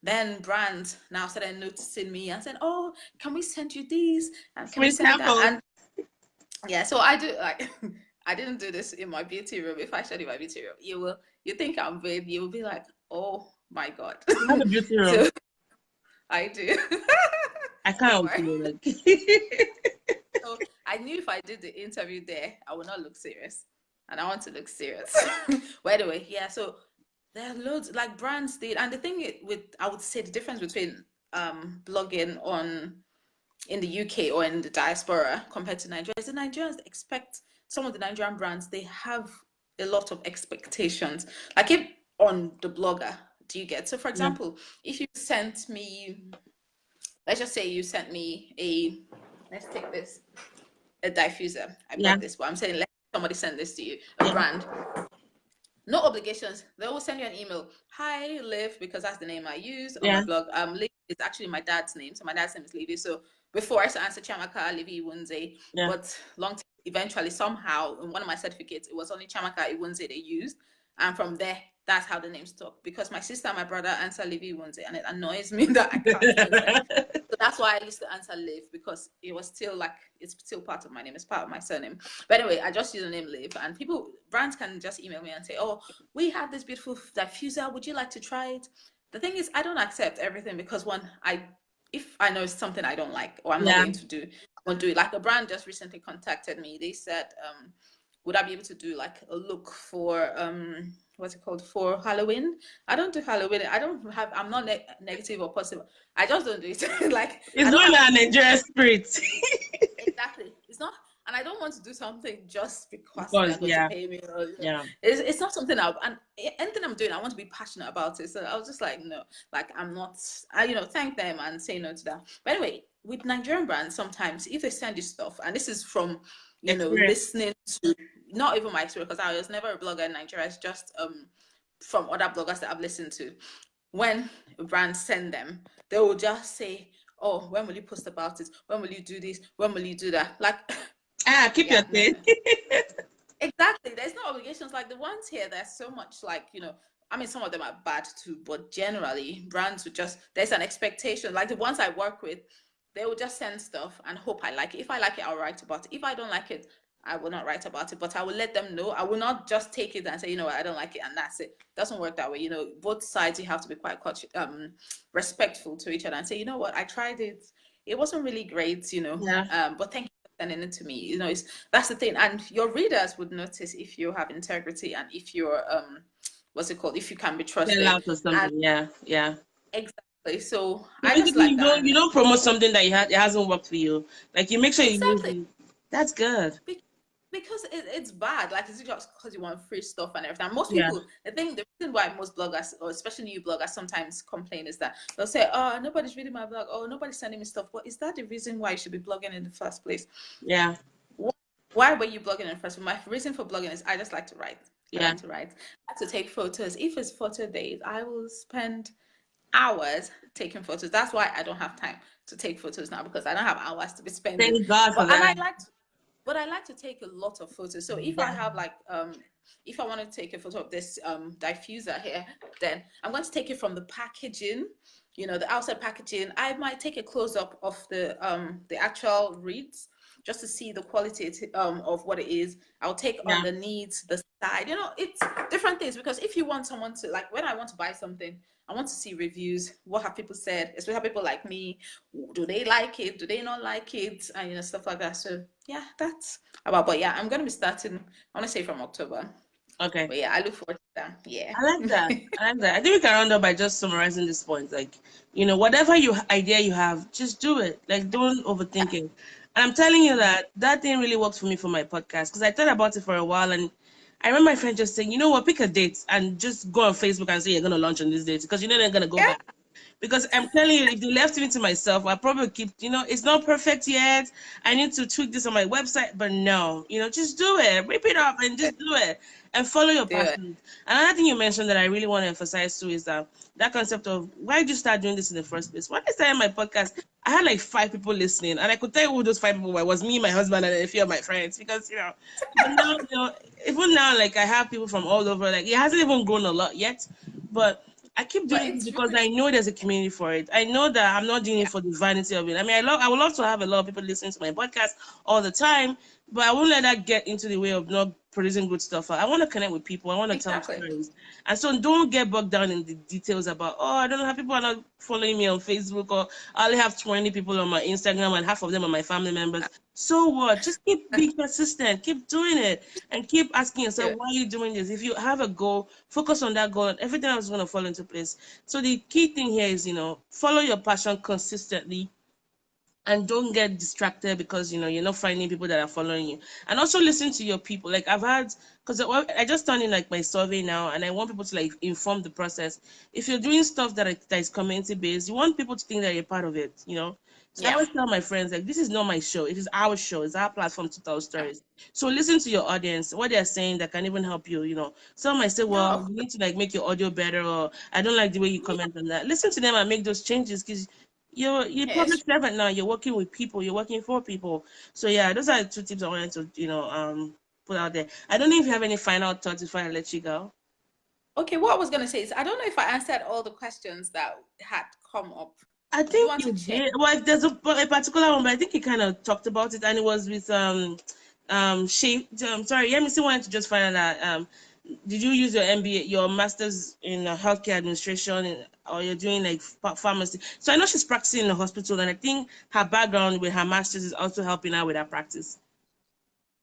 then brands now started noticing me and said, "Oh, can we send you these? And can we Free send you that?" samples. And yeah, so I do, like, I didn't do this in my beauty room. If I showed you my beauty room, you think I'm vain. You will be like, oh my God. You have a beauty room. So I do. I Don't can't worry. like. So I knew if I did the interview there, I would not look serious. And I want to look serious. But anyway, yeah, so there are loads like brands did. And the thing with I would say the difference between blogging on in the UK or in the diaspora compared to Nigeria is the Nigerians expect some of the Nigerian brands, they have a lot of expectations. Like if on the blogger, do you get? So for Yeah. example, if you sent me, let's just say you sent me let's take this, a diffuser. I Yeah. bought this, but I'm saying let somebody send this to you, a brand. No obligations. They will send you an email. Hi, Liv, because that's the name I use on my Yeah. blog. Liv is actually my dad's name. So my dad's name is Livy. So before I used to answer Chiamaka, Livy Iwunze. Yeah. But eventually, somehow, in one of my certificates, it was only Chiamaka Iwunze they used. And from there, that's how the name stuck. Because my sister and my brother answer Livy Iwunze. And it annoys me that I can't answer. So that's why I used to answer Liv, because it was still like, it's still part of my name. It's part of my surname. But anyway, I just use the name Liv. And brands can just email me and say, oh, we have this beautiful diffuser. Would you like to try it? The thing is, I don't accept everything because if I know it's something I don't like or I'm not Yeah. going to do, I won't do it. Like a brand just recently contacted me. They said, would I be able to do like a look for what's it called, for Halloween? I don't do Halloween. I'm not negative or positive. I just don't do it. Like It's I don't not have a Nigerian spirit. exactly. It's not, and I don't want to do something just because they're Because going to pay me. Or, yeah. it's not something and anything I'm doing, I want to be passionate about it. So I was just like, no, like I'm not. Thank them and say no to that. But anyway, with Nigerian brands, sometimes if they send you stuff, and this is from Experience. listening to not even my experience, because I was never a blogger in Nigeria. It's just from other bloggers that I've listened to. When brands send them, they will just say, oh, when will you post about it? When will you do this? When will you do that? Like, Keep your yeah, no. thing. Exactly. There's no obligations. Like the ones here, there's so much like, I mean, some of them are bad too, but generally brands would there's an expectation. Like the ones I work with, they will just send stuff and hope I like it. If I like it, I'll write about it. If I don't like it, I will not write about it, but I will let them know. I will not just take it and say, I don't like it and that's it. It doesn't work that way. Both sides, you have to be quite respectful to each other and say, you know what, I tried it. It wasn't really great, Yeah. but thank you for sending it to me. That's the thing. And your readers would notice if you have integrity and if you're, what's it called? If you can be Sell trusted. out or something. And Yeah. Yeah. exactly. So So I just basically, like that. And you don't promote something that it hasn't worked for you. Like you make sure you use exactly. it. That's good. Because it's bad. Like, it's just because you want free stuff and everything. And most Yeah. people, the reason why most bloggers, or especially new bloggers, sometimes complain is that they'll say, oh, nobody's reading my blog. Oh, nobody's sending me stuff. But is that the reason why you should be blogging in the first place? Yeah. Why were you blogging in the first place? My reason for blogging is I just like to write. I like to write. I like to take photos. If it's photo days, I will spend hours taking photos. That's why I don't have time to take photos now, because I don't have hours to be spending. Thank God for that. But I like to take a lot of photos. So if I have like if I want to take a photo of this diffuser here, then I'm going to take it from the packaging, the outside packaging. I might take a close up of the actual reeds just to see the quality of what it is. I'll take underneath, the side. It's different things, because if you want someone to, like, when I want to buy something, I want to see reviews. What have people said? Especially people like me. Do they like it? Do they not like it? And stuff like that. So yeah, that's about. But yeah, I'm gonna be starting. I want to say from October. Okay. But yeah, I look forward to that. Yeah. I like that. I think we can round up by just summarizing this point. Like, whatever idea you have, just do it. Like, don't overthink it. And I'm telling you that thing really worked for me for my podcast, because I thought about it for a while, and I remember my friend just saying, you know what, pick a date and just go on Facebook and say you're gonna launch on this date, because they're gonna go back. Because I'm telling you, if they left me to myself, I probably keep, it's not perfect yet. I need to tweak this on my website, but no, just do it, rip it up and just do it and follow your passion. Another thing you mentioned that I really want to emphasize too is that concept of, why did you start doing this in the first place? When I started my podcast, I had like 5 people listening, and I could tell you who those 5 people were. It was me, my husband, and a few of my friends, because, but now, even now, like, I have people from all over. Like, it hasn't even grown a lot yet, but I keep doing it because I know there's a community for it. I know that I'm not doing it for the vanity of it. I mean, I would love to have a lot of people listening to my podcast all the time, but I won't let that get into the way of not producing good stuff. I want to connect with people. I want to tell Exactly. stories. And so don't get bogged down in the details about, oh, I don't know how people are not following me on Facebook, or I only have 20 people on my Instagram and half of them are my family members. So what? Just keep being persistent. Keep doing it. And keep asking yourself, Yeah. why are you doing this? If you have a goal, focus on that goal and everything else is going to fall into place. So the key thing here is, follow your passion consistently and don't get distracted because you're not finding people that are following you, and also listen to your people. Like I've had, because I just turned in like my survey now, and I want people to like inform the process. If you're doing stuff that is community based, you want people to think that you're part of it, so I Yeah. always tell my friends, like, this is not my show, it is our show, it's our platform to tell stories. So listen to your audience, what they're saying that can even help you. Some might say, Yeah. well, you need to like make your audio better, or I don't like the way you comment on that. Listen to them and make those changes, because you're public Yes. servant now. You're working with people. You're working for people. So yeah, those are the two tips I wanted to put out there. I don't know if you have any final thoughts before I let you go. Okay, what I was gonna say is I don't know if I answered all the questions that had come up. I Do you think want to you check? did. Well, there's a particular one, but I think you kind of talked about it, and it was with she. Sorry, Yemisi wanted to just find out that did you use your MBA, your master's in healthcare administration, or you're doing like pharmacy? So I know she's practicing in the hospital, and I think her background with her master's is also helping her with her practice.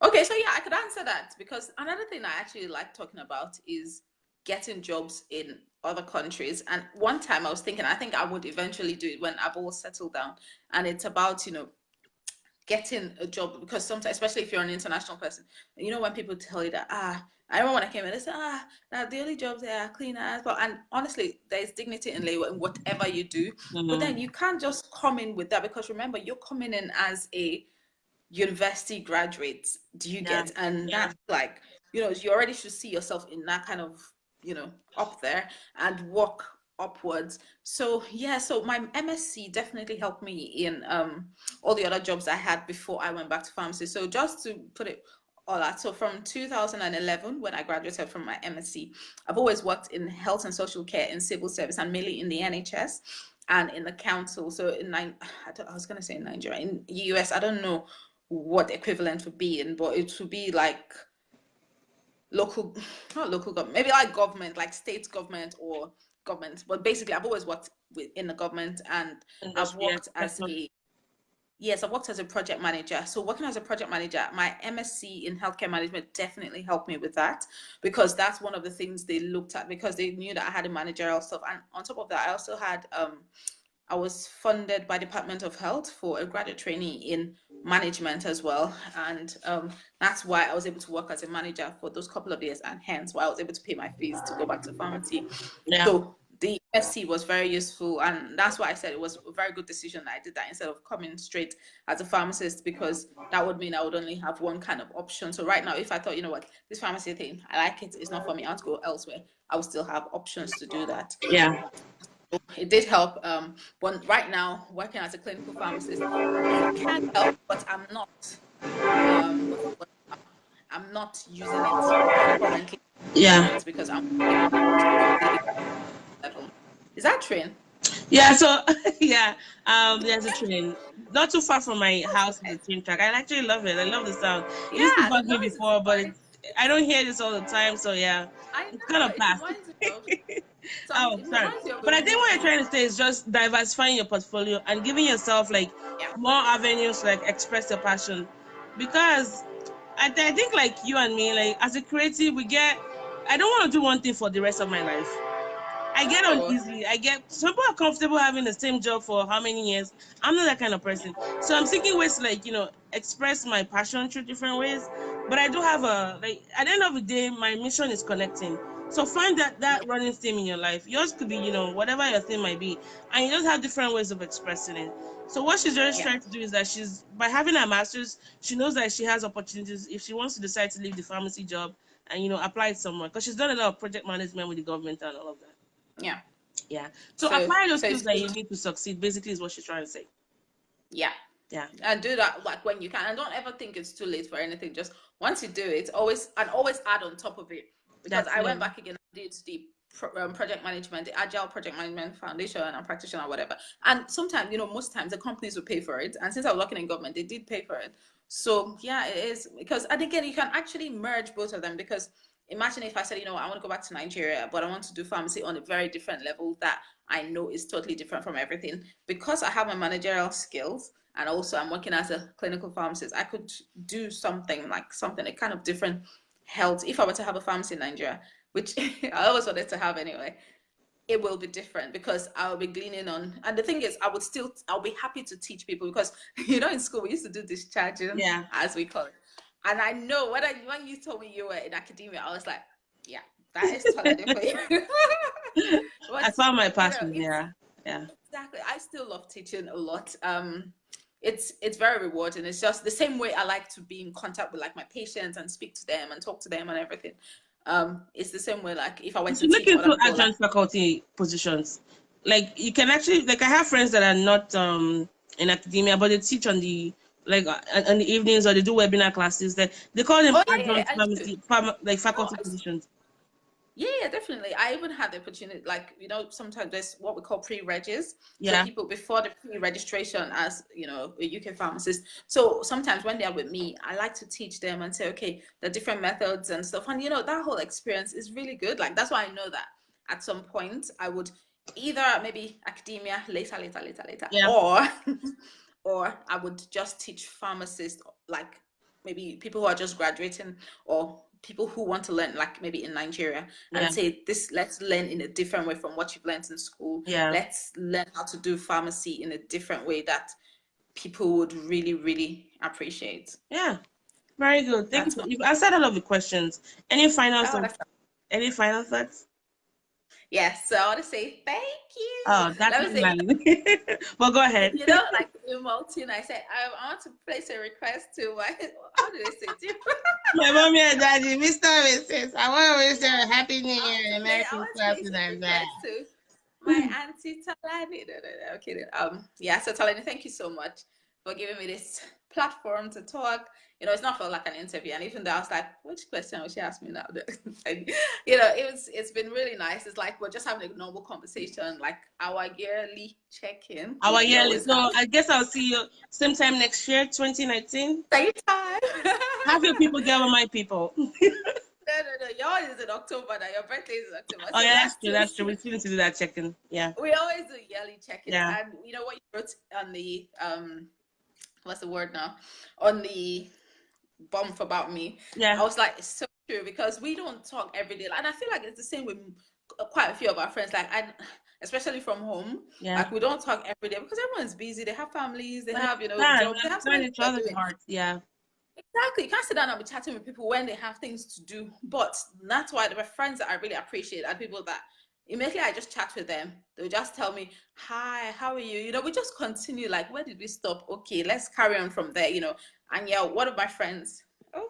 Okay, so yeah, I could answer that because another thing I actually like talking about is getting jobs in other countries. And one time I was thinking, I think I would eventually do it when I've all settled down. And it's about, getting a job because sometimes, especially if you're an international person, when people tell you that, I remember when I came in, they said, now the only jobs there are cleaners. But and honestly, there's dignity in labor in whatever you do. But then Mm-hmm. you can't just come in with that because remember, you're coming in as a university graduates, do you Yeah, get? And yeah. that's like, you already should see yourself in that kind of, up there and work upwards. So yeah, so my MSc definitely helped me in all the other jobs I had before I went back to pharmacy. So just to put it all out, so from 2011 when I graduated from my MSc, I've always worked in health and social care in civil service and mainly in the NHS and in the council. So I was going to say in Nigeria, in US, I don't know what the equivalent would be in, but it would be like local, not local government, maybe like government, like state government or government. But basically, I've always worked in the government, and I've Industry, yeah, worked as sector. a yes, I've worked as a project manager. So working as a project manager, my MSc in healthcare management definitely helped me with that because that's one of the things they looked at because they knew that I had a managerial stuff, and on top of that, I also had I was funded by Department of Health for a graduate trainee in management as well, and that's why I was able to work as a manager for those couple of years, and hence why I was able to pay my fees to go back to pharmacy. Yeah, So the SC was very useful, and that's why I said it was a very good decision that I did that instead of coming straight as a pharmacist because that would mean I would only have one kind of option. So right now, if I thought, you know what, this pharmacy thing, I like it, it's not for me, I want to go elsewhere, I would still have options to do that. yeah, It did help. But right now, working as a clinical pharmacist, it can help, but I'm not. What I'm not using it currently yeah. moment because I'm working towards really level. Is that train? Yeah, so yeah, there's a train not too far from my That's house. Is a nice. train track. I actually love it. I love the sound. It used to Yeah, the bug me noise is before, but quite. I don't hear this all the time. So yeah, I it's kind know of it past. reminds me of some. Oh, It sorry. reminds me of a But I think what you're movie. trying to say is just diversifying your portfolio and giving yourself like Yeah. more avenues to like express your passion. Because I think like you and me, like as a creative, I don't want to do one thing for the rest of my life. I get No. uneasy. Some people are comfortable having the same job for how many years. I'm not that kind of person. So I'm seeking ways to like, express my passion through different ways. But I do have at the end of the day, my mission is connecting. So find that running theme in your life. Yours could be, whatever your theme might be. And you just have different ways of expressing it. So what she's just Yeah. trying to do is that by having her master's, she knows that she has opportunities if she wants to decide to leave the pharmacy job and, apply it somewhere. Because she's done a lot of project management with the government and all of that. Yeah. Yeah. So So apply those so skills it's that good. you need to succeed, basically, is what she's trying to say. Yeah. Yeah. And do that like when you can, and don't ever think it's too late for anything. Just once you do it, always add on top of it, because That's I went it. back again and did the project management, the agile project management foundation and practitioner or whatever. And sometimes, most times the companies will pay for it, and since I was working in government, they did pay for it. So yeah, it is because, and again, you can actually merge both of them because imagine if I said, I want to go back to Nigeria, but I want to do pharmacy on a very different level that I know is totally different from everything. Because I have my managerial skills and also I'm working as a clinical pharmacist, I could do something a kind of different health if I were to have a pharmacy in Nigeria, which I always wanted to have anyway. It will be different because I'll be gleaning on, and the thing is, I'll be happy to teach people because in school we used to do discharging, Yeah. as we call it, and I know when you told me you were in academia, I was like, yeah, that is totally for you. I But found my passion. Yeah. Yeah. exactly, I still love teaching a lot. It's very rewarding. It's just the same way I like to be in contact with like my patients and speak to them and talk to them and everything. It's the same way like if I were You to should look teach other into people, like, adjunct faculty positions. Like you can actually, like I have friends that are not in academia, but they teach on the on the evenings, or they do webinar classes. That they call them oh yeah, adjunct I do. pharmacy, like Oh, faculty positions. yeah, definitely. I even had the opportunity, like, sometimes there's what we call pre-regis. So Yeah. people before the pre-registration as, a UK pharmacist. So sometimes when they're with me, I like to teach them and say, okay, the different methods and stuff. And, that whole experience is really good. Like, that's why I know that at some point I would either maybe academia later, Yeah. or, or I would just teach pharmacists, like maybe people who are just graduating or people who want to learn, like maybe in Nigeria, Yeah. and say this, let's learn in a different way from what you've learned in school. Yeah. Let's learn how to do pharmacy in a different way that people would really, really appreciate. Yeah. Very good. Thank you. That's my You've answered all of the questions. Any final oh thoughts? that's Any final thoughts? yes. So I want to say thank you. Oh, that's Let me my say, line. Well, go ahead. like in Maltese, I said I want to place a request to my how do they say it? My mommy and daddy, Mr. and Mrs. I want to wish you a happy New I want Year to and play. Merry I want to Christmas place a and that. request to my auntie Talani. No, no, no, okay. Yeah. So Talani, thank you so much for giving me this platform to talk. It's not felt like an interview, and even though I was like, which question will she ask me now? And, it's been really nice. It's like we're just having a normal conversation, like our yearly check-in, Our which we yearly. always So have. I guess I'll see you same time next year, 2019. Same time. Have your people get with my people. No, no, no. Yours is in October. Now your birthday is in October, Oh so yeah, that's that's true. too That's true. soon. We still need to do that check-in. Yeah. We always do yearly check-ins, Yeah. and you know what you wrote on the what's the word now, on the bump about me. I Yeah. was like, it's so true because we don't talk every day, and I feel like it's the same with quite a few of our friends. Like, especially from home, Yeah. like we don't talk every day because everyone's busy. They have families, they But have understand, we jobs, they have so understand many things each they're other's doing. hearts. Yeah. Exactly. You can't sit down and be chatting with people when they have things to do. But that's why there were friends that I really appreciate and people that immediately I just chat with them. They'll just tell me, hi, how are you? We just continue like, where did we stop? Okay, let's carry on from there. And yeah, one of my friends, oh,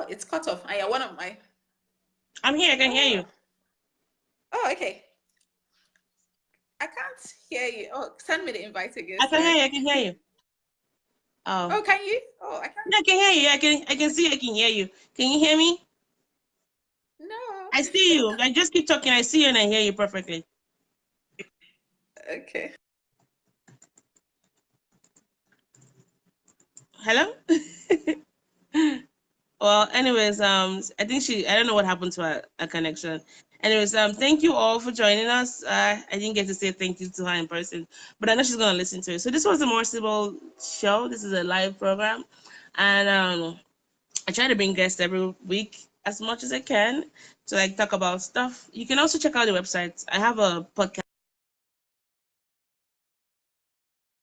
it's cut off. And yeah, one of my, I'm here. I can hear oh, you. oh, okay. I can't hear you. Oh, send me the invite again. I can hear Sorry. you. I can hear you. Oh. Oh, can you? Oh, I can't. Yeah, I can hear you. I can see. I can hear you. Can you hear me? No. I see you. I just keep talking. I see you and I hear you perfectly. Okay. Hello? Well, anyways, I think I don't know what happened to her connection. Anyways, thank you all for joining us. I didn't get to say thank you to her in person, but I know she's gonna listen to it. So this was the More Sibyl show. This is a live program, and I try to bring guests every week as much as I can to like talk about stuff. You can also check out the website. I have a podcast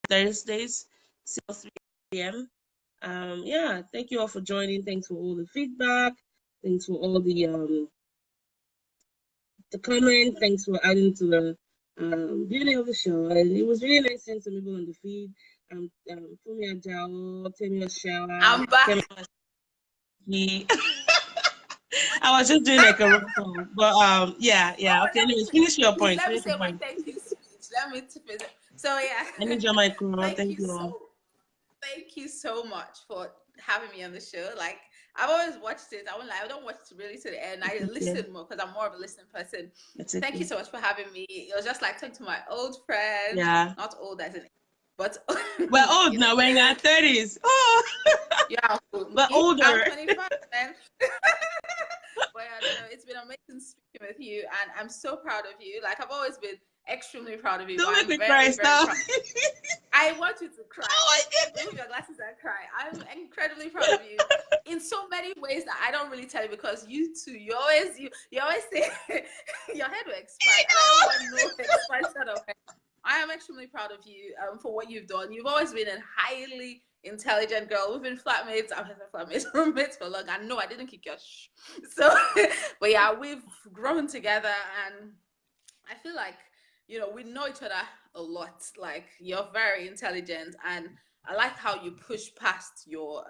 Thursdays, 3 p.m. Yeah, thank you all for joining. Thanks for all the feedback. Thanks for all the comments. Thanks for adding to the beauty of the show. And it was really nice seeing some people on the feed. Fumi Ajao, Temi Oshawa, I'm back. Kemi Oshiki. I was just doing like a roll call. But yeah. Oh, Okay, anyways, finish your please point. let me Finish say your my point. thank you speech. Let me tip it. So yeah, I need your micro. thank Thank you you all. thank you so much for having me on the show. Like I've always watched it. I don't watch it really to the end. I It's okay. listen more because I'm more of a listening person. It's Thank you okay. so much for having me. It was just like talking to my old friend, Yeah. not old as in but We're old now. We're in our 30s. Oh, yeah, we're older. I'm 25, man. But it's been amazing speaking with you, and I'm so proud of you. Like, I've always been extremely proud of you, Don't but make I'm me very, cry, very stop. proud. I want you to cry. Oh my goodness. Remove your glasses and cry. I'm incredibly proud of you in so many ways that I don't really tell you, because you too, you always say your head will expand, and I don't want no expansion of head. I am extremely proud of you for what you've done. You've always been a highly intelligent girl. We've been flatmates. I've been flatmates, roommates for long. And no, I didn't kick your So, but yeah, we've grown together, and I feel like, we know each other a lot. Like, you're very intelligent, and I like how you push past your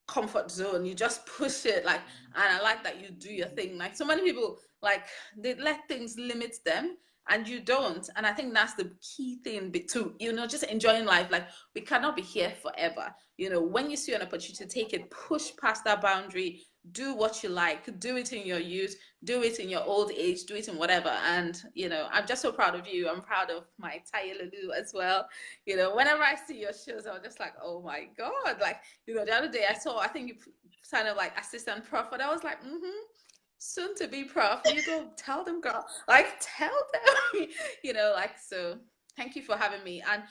comfort zone. You just push it, like, and I like that you do your thing. Like, so many people, like, they let things limit them, and you don't. And I think that's the key thing to, just enjoying life. Like, we cannot be here forever. When you see an opportunity, take it, push past that boundary, do what you like, do it in your youth, do it in your old age, do it in whatever. And I'm just so proud of you. I'm proud of my Taye Lulu as well. Whenever I see your shows, I'm just like, oh my god. Like, the other day I think you kind of like assistant prof, but I was like, soon to be prof. You go tell them, girl, like, tell them. So thank you for having me. And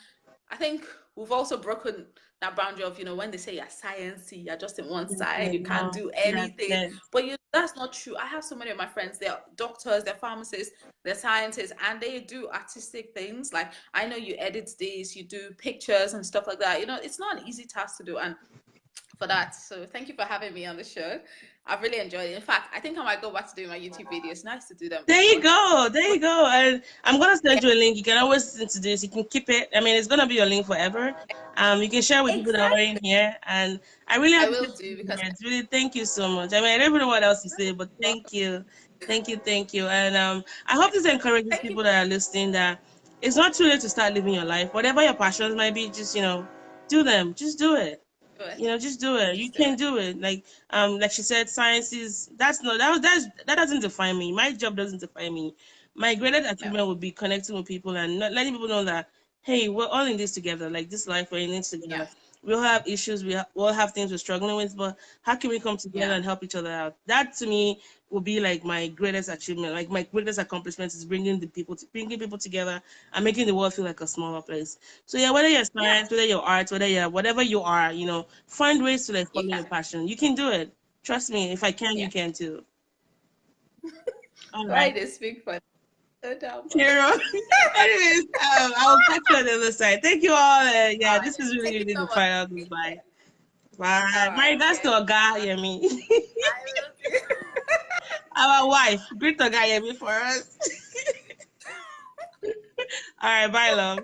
I think we've also broken that boundary of, when they say you're sciencey, you're just in one side, you can't do anything. Yes. But that's not true. I have so many of my friends, they're doctors, they're pharmacists, they're scientists, and they do artistic things. Like, I know you edit these, you do pictures and stuff like that. It's not an easy task to do. And for that, so thank you for having me on the show. I've really enjoyed it. In fact, I think I might go back to doing my YouTube videos. Nice to do them. There you go. And I'm gonna send you a link. You can always listen to this. You can keep it. I mean, it's gonna be your link forever. You can share with people that are in here. And I really I appreciate will do, because it. Really, thank you so much. I mean, I don't even know what else to say, but thank you. Thank you. And I hope this encourages thank you. people that are listening that it's not too late to start living your life. Whatever your passions might be, just do them. Just do it. Just do it. You can do it. Like she said, science is that doesn't define me. My job doesn't define me. My greatest achievement would be connecting with people and letting people know that, hey, we're all in this together. Like, this life, we're in this together. Yeah. We all have issues. We all have things we're struggling with, but how can we come together and help each other out? That to me will be like my greatest achievement. Like, my greatest accomplishment is bringing people together and making the world feel like a smaller place. So yeah, whether you're science, whether you're art, whether you're whatever you are, find ways to follow your passion. You can do it. Trust me. If I can, you can too. All right. Why they speak for Hero. Anyways, I'll catch you on the other side. Thank you all. This is really the final goodbye. Bye. My regards to Oga Yemi. Our wife. Greet Oga Yemi for us. All right, bye, love.